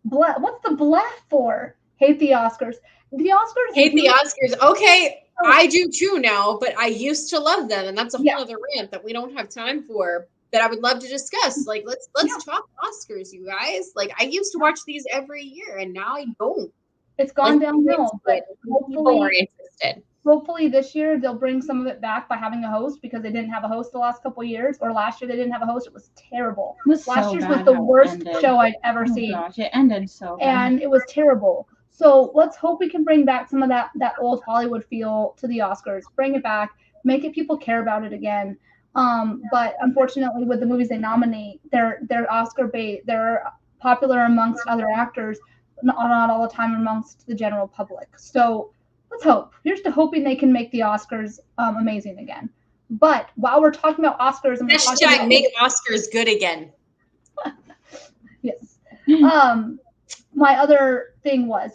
S3: What's the bluff for? Hate the Oscars. The Oscars.
S1: Hate the Oscars. Okay, I do too now, but I used to love them, and that's a whole other rant that we don't have time for. That I would love to discuss. Like, let's talk Oscars, you guys. Like, I used to watch these every year, and now I don't.
S3: It's gone downhill, but
S1: people are interested.
S3: Hopefully this year they'll bring some of it back by having a host, because they didn't have a host the last couple of years, or last year they didn't have a host. It was terrible. Last year's was the worst show I'd ever seen.
S2: Gosh, it ended so bad.
S3: And it was terrible. So let's hope we can bring back some of that old Hollywood feel to the Oscars. Bring it back, make it people care about it again. But unfortunately, with the movies they nominate, they're Oscar bait. They're popular amongst other actors, not all the time amongst the general public. So let's hope. Here's to hoping they can make the Oscars amazing again. But while we're talking about Oscars, and
S1: hashtag make Oscars good again.
S3: Yes. My other thing was,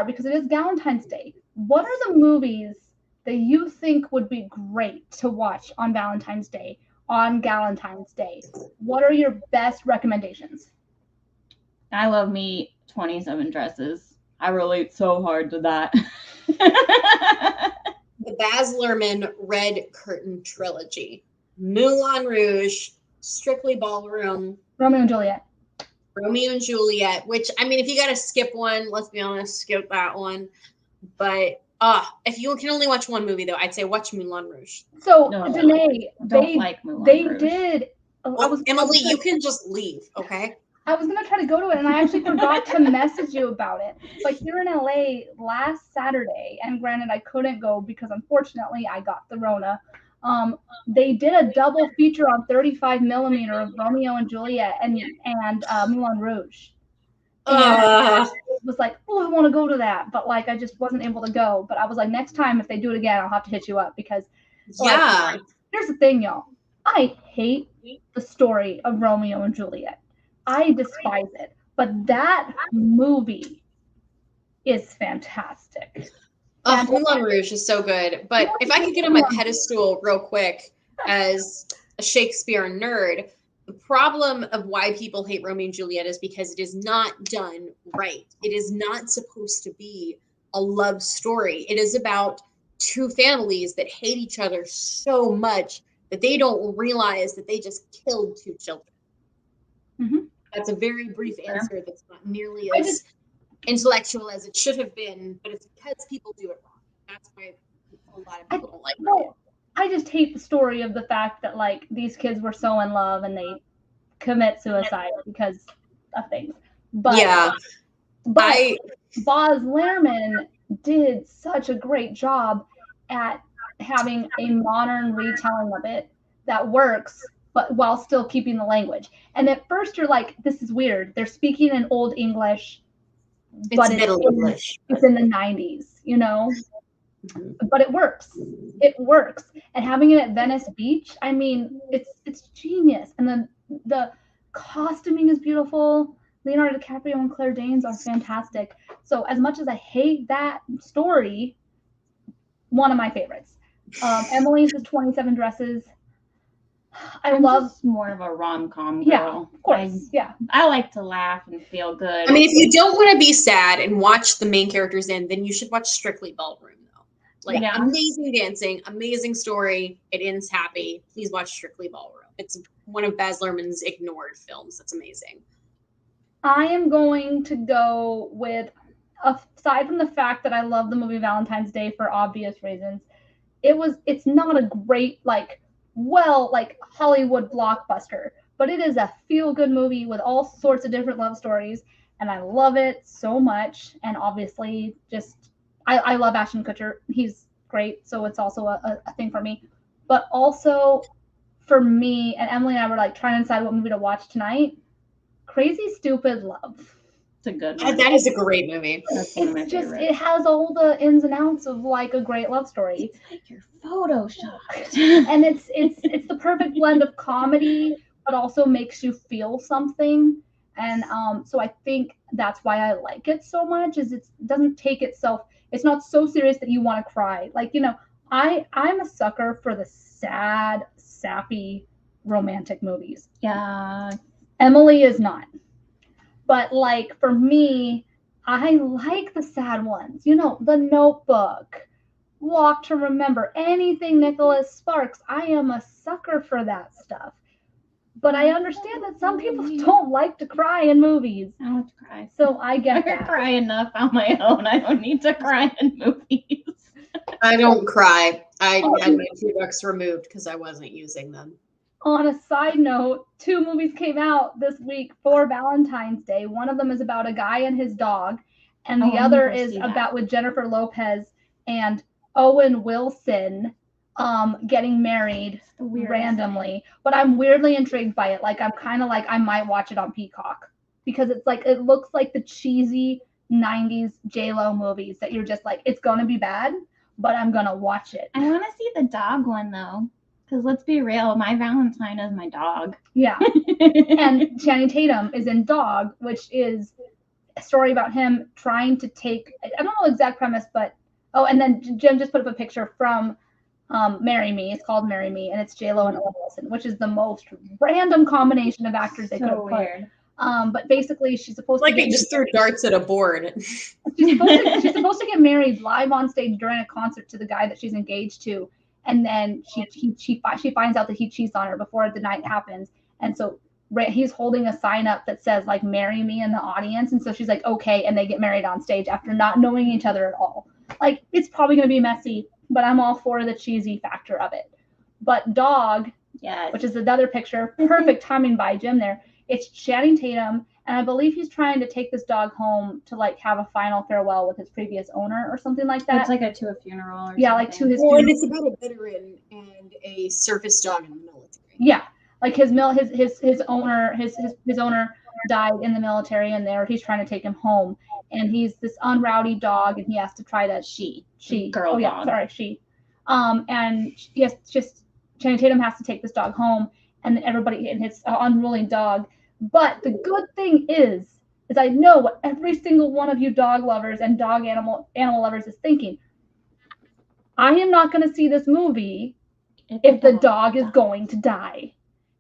S3: because it is Galentine's Day, what are the movies that you think would be great to watch on Valentine's Day, on Galentine's Day? What are your best recommendations?
S2: I love me 27 Dresses. I relate so hard to that.
S1: the Baz Luhrmann Red Curtain trilogy: Moulin Rouge, Strictly Ballroom,
S3: Romeo and Juliet.
S1: Romeo and Juliet. Which, I mean, if you got to skip one, let's be honest, skip that one. But if you can only watch one movie, though, I'd say watch Moulin Rouge.
S3: So,
S2: No,
S3: Danae,
S2: don't like Moulin
S3: they
S2: Rouge.
S3: did.
S1: Well, Emily, you can just leave, okay?
S3: I was going to try to go to it, and I actually forgot to message you about it. But here in LA last Saturday, and granted, I couldn't go because, unfortunately, I got the Rona. They did a double feature on 35 millimeter of Romeo and Juliet and Moulin Rouge. And it was like, oh, I want to go to that, but like I just wasn't able to go. But I was like, next time if they do it again, I'll have to hit you up because like, here's the thing, y'all. I hate the story of Romeo and Juliet. I despise it. But that movie is fantastic.
S1: Moulin Rouge is so good. But if I could get on my pedestal real quick as a Shakespeare nerd, the problem of why people hate Romeo and Juliet is because it is not done right. It is not supposed to be a love story. It is about two families that hate each other so much that they don't realize that they just killed two children.
S3: Mm-hmm.
S1: That's a very brief answer that's not nearly as intellectual as it should have been, but it's because people do it wrong. That's why a lot of people don't like it.
S3: I just hate the story of the fact that like these kids were so in love and they commit suicide because of things. But Baz Luhrmann did such a great job at having a modern retelling of it that works, but while still keeping the language. And at first you're like, this is weird. They're speaking in Old English, but it's in the 90s, you know? But it works. It works. And having it at Venice Beach, I mean, it's genius. And then the costuming is beautiful. Leonardo DiCaprio and Claire Danes are fantastic. So as much as I hate that story, one of my favorites. Emily's is 27 Dresses. I'm just
S2: more of a rom-com girl.
S3: Yeah, of course.
S2: I like to laugh and feel good.
S1: I mean, if you don't want to be sad and watch the main characters in, then you should watch Strictly Ballroom. Amazing dancing, amazing story. It ends happy. Please watch Strictly Ballroom. It's one of Baz Luhrmann's ignored films. That's amazing.
S3: I am going to go with, aside from the fact that I love the movie Valentine's Day for obvious reasons, it's not a great Hollywood blockbuster, but it is a feel-good movie with all sorts of different love stories, and I love it so much. And obviously, I love Ashton Kutcher. He's great, so it's also a thing for me. But also, for me, and Emily and I were like trying to decide what movie to watch tonight. Crazy Stupid Love.
S2: It's a good one.
S1: That is a great movie.
S3: It has all the ins and outs of like a great love story.
S2: It's like you're photoshopped.
S3: And it's the perfect blend of comedy, but also makes you feel something. And so I think that's why I like it so much, is it doesn't take itself, it's not so serious that you want to cry. Like, you know, I'm a sucker for the sad, sappy, romantic movies.
S2: Yeah.
S3: Emily is not. But like for me, I like the sad ones. You know, The Notebook, Walk to Remember, anything Nicholas Sparks. I am a sucker for that stuff. But I understand that some people don't like to cry in movies.
S2: I don't like to cry.
S3: So I get that.
S2: I cry enough on my own. I don't need to cry in movies.
S1: I don't cry. I had my $2 removed because I wasn't using them.
S3: On a side note, 2 movies came out this week for Valentine's Day. One of them is about a guy and his dog, and the other is about with Jennifer Lopez and Owen Wilson getting married randomly. But I'm weirdly intrigued by it. Like, I'm kind of like, I might watch it on Peacock because it's like, it looks like the cheesy 90s J-Lo movies that you're just like, it's going to be bad, but I'm going to watch it.
S2: I want to see the dog one though. Because let's be real, my Valentine is my dog.
S3: Yeah. And Channing Tatum is in Dog, which is a story about him trying to take, I don't know the exact premise, but, and then Jen just put up a picture from Marry Me. It's called Marry Me, and it's J-Lo and Owen Wilson, which is the most random combination of actors they could have put. But basically, she's supposed
S1: like
S3: to
S1: I just threw darts at a board.
S3: She's supposed to get married live on stage during a concert to the guy that she's engaged to, and then she finds out that he cheats on her before the night happens, and so he's holding a sign up that says like "Marry me" in the audience, and so she's like okay, and they get married on stage after not knowing each other at all. Like it's probably gonna be messy, but I'm all for the cheesy factor of it. But Dog,
S2: Yes.
S3: which is another picture, perfect timing by Jim there. It's Channing Tatum, and I believe he's trying to take this dog home to like have a final farewell with his previous owner or something like that.
S2: It's like to a funeral or
S3: yeah,
S2: something.
S3: like to his
S1: Well, and it's about a veteran and a surface dog in the military.
S3: Yeah, like his owner died in the military, and he's trying to take him home, and he's this unrowdy dog, and he has to try to she and yes, just Channing Tatum has to take this dog home, and everybody, and it's an unruly dog. But the good thing is I know what every single one of you dog lovers and animal lovers is thinking. I am not going to see this movie if the dog is going to die,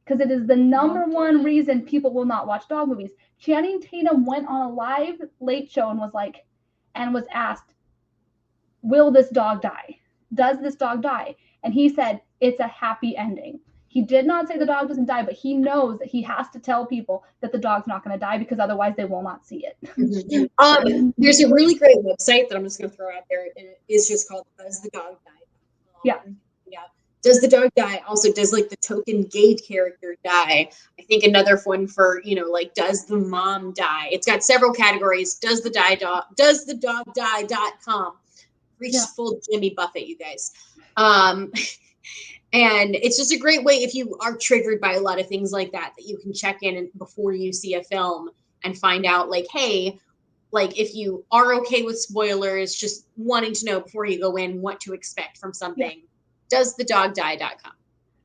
S3: because it is the number one reason people will not watch dog movies. Channing Tatum went on a live late show and was asked, "Will this dog die? Does this dog die?" And he said, "It's a happy ending." He did not say the dog doesn't die, but he knows that he has to tell people that the dog's not going to die because otherwise they will not see it.
S1: Mm-hmm. There's a really great website that I'm just going to throw out there. It is just called Does the Dog Die?
S3: Yeah.
S1: Does the dog die? Also, does like the token gate character die? I think another one for, like, does the mom die? It's got several categories. Does the dog die.com. Reach full Jimmy Buffett, you guys. And it's just a great way if you are triggered by a lot of things like that you can check in before you see a film and find out, like, hey, like if you are okay with spoilers, just wanting to know before you go in what to expect from something. Does the dog die.com.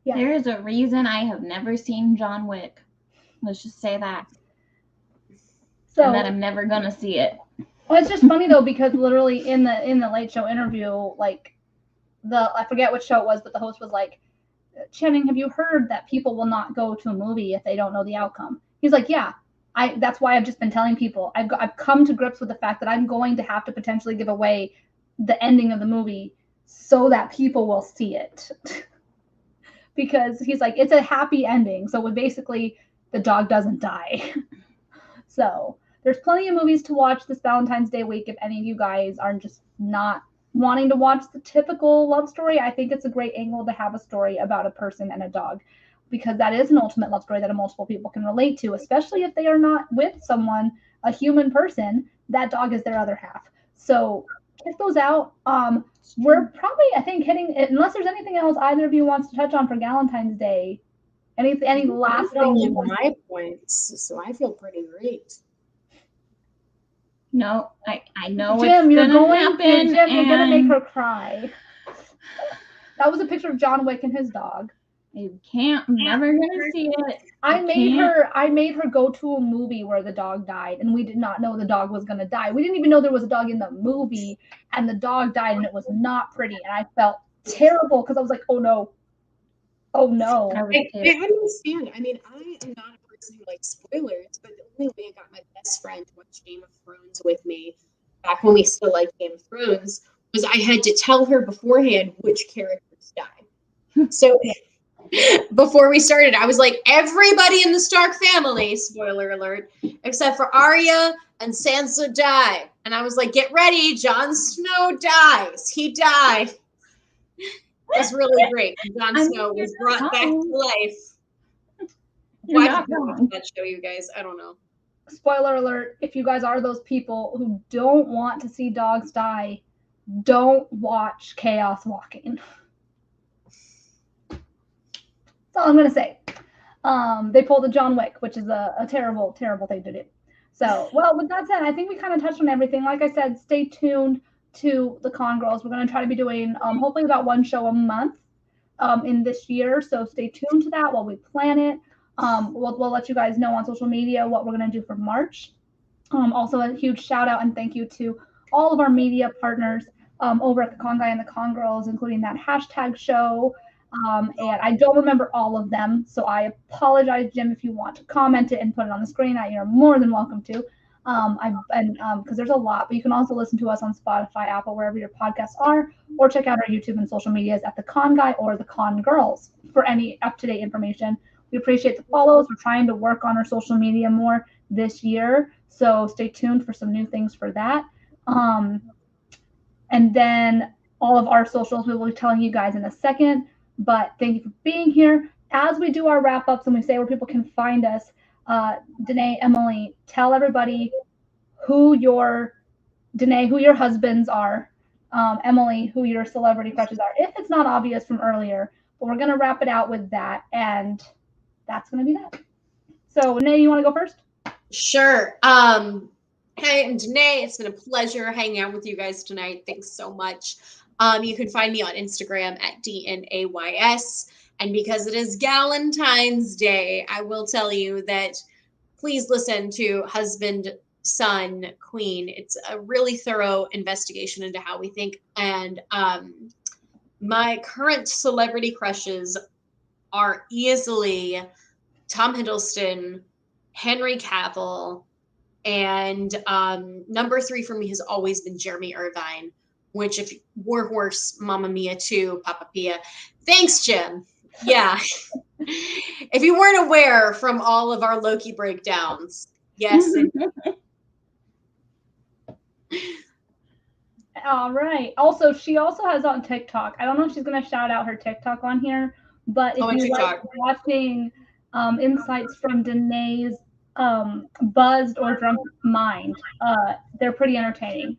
S2: Yeah. There is a reason I have never seen John Wick. Let's just say that. And that I'm never gonna see it.
S3: Well, it's just funny though, because literally in the Late Show interview, like I forget which show it was, but the host was like, "Channing, have you heard that people will not go to a movie if they don't know the outcome?" He's like, "Yeah, that's why I've just been telling people. I've come to grips with the fact that I'm going to have to potentially give away the ending of the movie so that people will see it." Because he's like, it's a happy ending, so basically the dog doesn't die. So there's plenty of movies to watch this Valentine's Day week if any of you guys are just not wanting to watch the typical love story. I think it's a great angle to have a story about a person and a dog, because that is an ultimate love story that multiple people can relate to, especially if they are not with someone, a human person. That dog is their other half. So check those out. We're probably, I think, hitting, unless there's anything else either of you wants to touch on for Galentine's Day. Any last thing?
S1: My points, so I feel pretty great.
S2: No, I know
S3: Jim,
S2: what's gonna happen.
S3: Jim, you're gonna make her cry. That was a picture of John Wick and his dog.
S2: You can't. I'm never gonna see it.
S3: I made her go to a movie where the dog died, and we did not know the dog was gonna die. We didn't even know there was a dog in the movie, and the dog died, and it was not pretty, and I felt terrible because I was like, oh no.
S1: I understand. I mean, I am not a person who likes spoilers, but the only way I got my best friend to watch Game of Thrones with me back when we still liked Game of Thrones was I had to tell her beforehand which characters died. So before we started, I was like, everybody in the Stark family, spoiler alert, except for Arya and Sansa die. And I was like, get ready, Jon Snow dies. He died. It was really great. Jon Snow was brought back to life. Why did you watch that show, you guys? I don't know.
S3: Spoiler alert, if you guys are those people who don't want to see dogs die, don't watch Chaos Walking. That's all I'm going to say. They pulled a John Wick, which is a terrible, terrible thing to do. So, well, with that said, I think we kind of touched on everything. Like I said, stay tuned to the Con Girls. We're going to try to be doing hopefully about one show a month in this year. So stay tuned to that while we plan it. We'll let you guys know on social media what we're going to do for March. Also, a huge shout out and thank you to all of our media partners over at the Con Guy and the Con Girls, including that hashtag show. And I don't remember all of them, so I apologize, Jim, if you want to comment it and put it on the screen. You're more than welcome to. Because there's a lot, but you can also listen to us on Spotify, Apple, wherever your podcasts are, or check out our YouTube and social medias at The Con Guy or The Con Girls for any up-to-date information. We appreciate the follows. We're trying to work on our social media more this year, so stay tuned for some new things for that. And then all of our socials we will be telling you guys in a second, but thank you for being here. As we do our wrap-ups and we say where people can find us, Danae, Emily, tell everybody who your husbands are, Emily, who your celebrity crushes are, if it's not obvious from earlier. But we're going to wrap it out with that, and that's going to be that. So, Danae, you want to go first?
S1: Sure. Hey, I'm Danae. It's been a pleasure hanging out with you guys tonight. Thanks so much. You can find me on Instagram at DNAYS. And because it is Galentine's Day, I will tell you that please listen to Husband, Son, Queen. It's a really thorough investigation into how we think. And my current celebrity crushes are easily Tom Hiddleston, Henry Cavill, and number 3 for me has always been Jeremy Irvine, which if Warhorse, Mamma Mia 2, Papa Pia. Thanks, Jim. Yeah. If you weren't aware from all of our Loki breakdowns, yes.
S3: All right. Also, she also has on TikTok. I don't know if she's going to shout out her TikTok on here, but if you like watching insights from Danae's buzzed or drunk mind, they're pretty entertaining.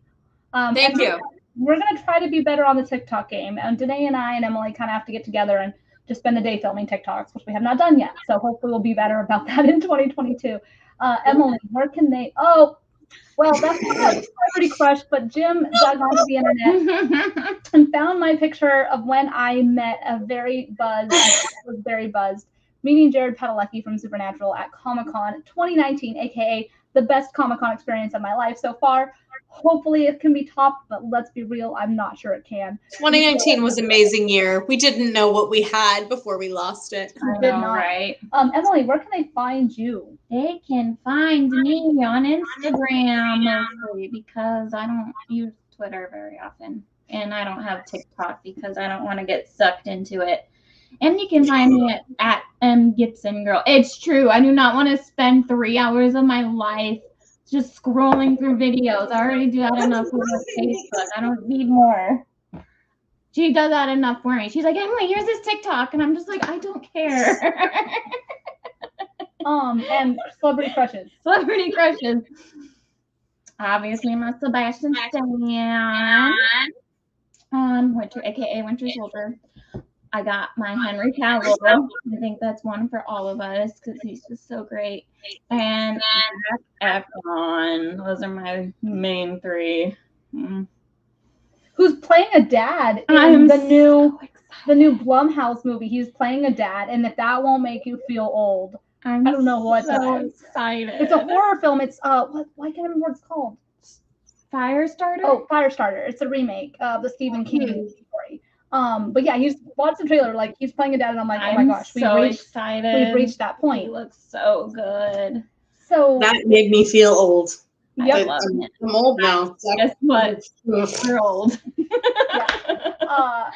S1: Thank you.
S3: We're going to try to be better on the TikTok game. And Danae and I and Emily kind of have to get together and just spend the day filming TikToks, which we have not done yet. So hopefully we'll be better about that in 2022. Emily, where can they? Oh, well, that's not a celebrity crush, but Jim dug onto the internet and found my picture of when I met a very buzzed, meeting Jared Padalecki from Supernatural at Comic-Con 2019, aka the best Comic-Con experience of my life so far. Hopefully it can be topped, but let's be real, I'm not sure it can.
S1: 2019 was an amazing year. We didn't know what we had before we lost it.
S2: I know, right?
S3: Emily, where can they find you?
S2: They can find me on Instagram mostly because I don't use Twitter very often. And I don't have TikTok because I don't want to get sucked into it. And you can find me at Gibson Girl. It's true. I do not want to spend 3 hours of my life just scrolling through videos. I already do that enough with Facebook. I don't need more. She does that enough for me. She's like, Emily, here's this TikTok. And I'm just like, I don't care.
S3: And celebrity crushes.
S2: Celebrity crushes. Obviously, my Sebastian Stan. Winter, aka Winter Soldier. I got my Henry Cavill. I think that's one for all of us because he's just so great. And Zac Efron. Those are my main 3.
S3: Who's playing a dad in the new Blumhouse movie. He's playing a dad, and if that won't make you feel old, I don't know what
S2: so excited.
S3: It's a horror film. It's why can't I remember what it's called?
S2: Firestarter?
S3: Oh, Firestarter. It's a remake of the Stephen King story. But yeah, he's watched the trailer, like he's playing a dad, and I'm like, oh my gosh,
S2: excited.
S3: We've reached that point.
S2: He looks so good.
S3: So
S1: that made me feel old.
S3: Yep.
S1: I'm old now.
S2: Guess what? You're old.
S3: Yeah.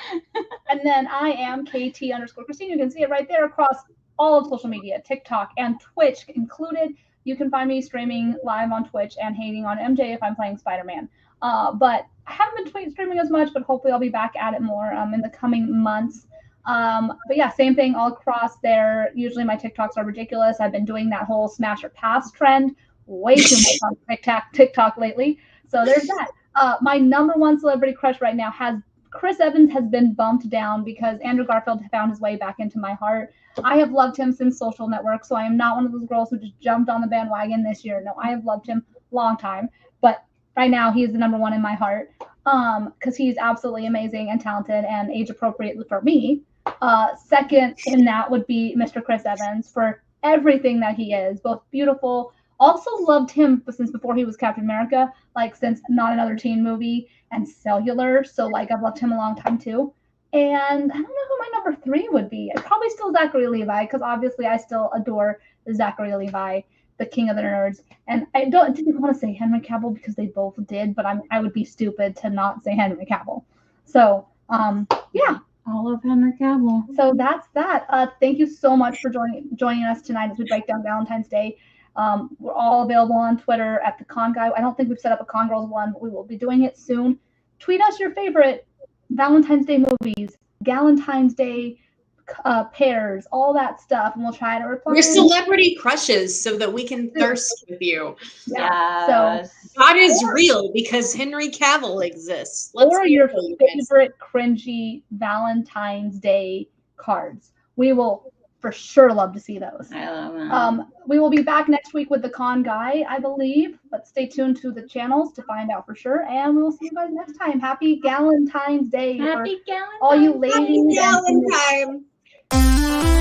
S3: And then I am KT_Christine. You can see it right there across all of social media, TikTok and Twitch included. You can find me streaming live on Twitch and hating on MJ if I'm playing Spider-Man. But I haven't been streaming as much, but hopefully I'll be back at it more in the coming months. But yeah, same thing all across there. Usually my TikToks are ridiculous. I've been doing that whole smash or pass trend way too much on TikTok lately. So there's that. My number 1 celebrity crush right now Chris Evans has been bumped down because Andrew Garfield found his way back into my heart. I have loved him since Social Network, so I am not one of those girls who just jumped on the bandwagon this year. No, I have loved him a long time. But right now, he is the number 1 in my heart because he's absolutely amazing and talented and age appropriate for me. Second in that would be Mr. Chris Evans for everything that he is, both beautiful. Also loved him since before he was Captain America, like since Not Another Teen Movie and Cellular. So like I've loved him a long time too. And I don't know who my number 3 would be. I'd probably still Zachary Levi, because obviously I still adore Zachary Levi, the king of the nerds. And I didn't want to say Henry Cavill because they both did, but I would be stupid to not say Henry Cavill. So yeah.
S2: All of Henry Cavill.
S3: So that's that. Thank you so much for joining us tonight as we break down Valentine's Day. We're all available on Twitter at the Con Guy. I don't think we've set up a Con Girls one, but we will be doing it soon. Tweet us your favorite Valentine's Day movies, Galentines Day pairs, all that stuff, and we'll try to reply.
S1: Your celebrity crushes so that we can thirst with you.
S3: Yeah.
S2: Yes.
S3: So
S1: God is real because Henry Cavill exists.
S3: or your favorite cringy Valentine's Day cards. We will for sure love to see those.
S2: I love them.
S3: We will be back next week with the Con Guy, I believe, but stay tuned to the channels to find out for sure. And we will see you guys next time. Happy Galentine's Day
S2: Happy
S3: for all you ladies.
S1: Happy Galentine.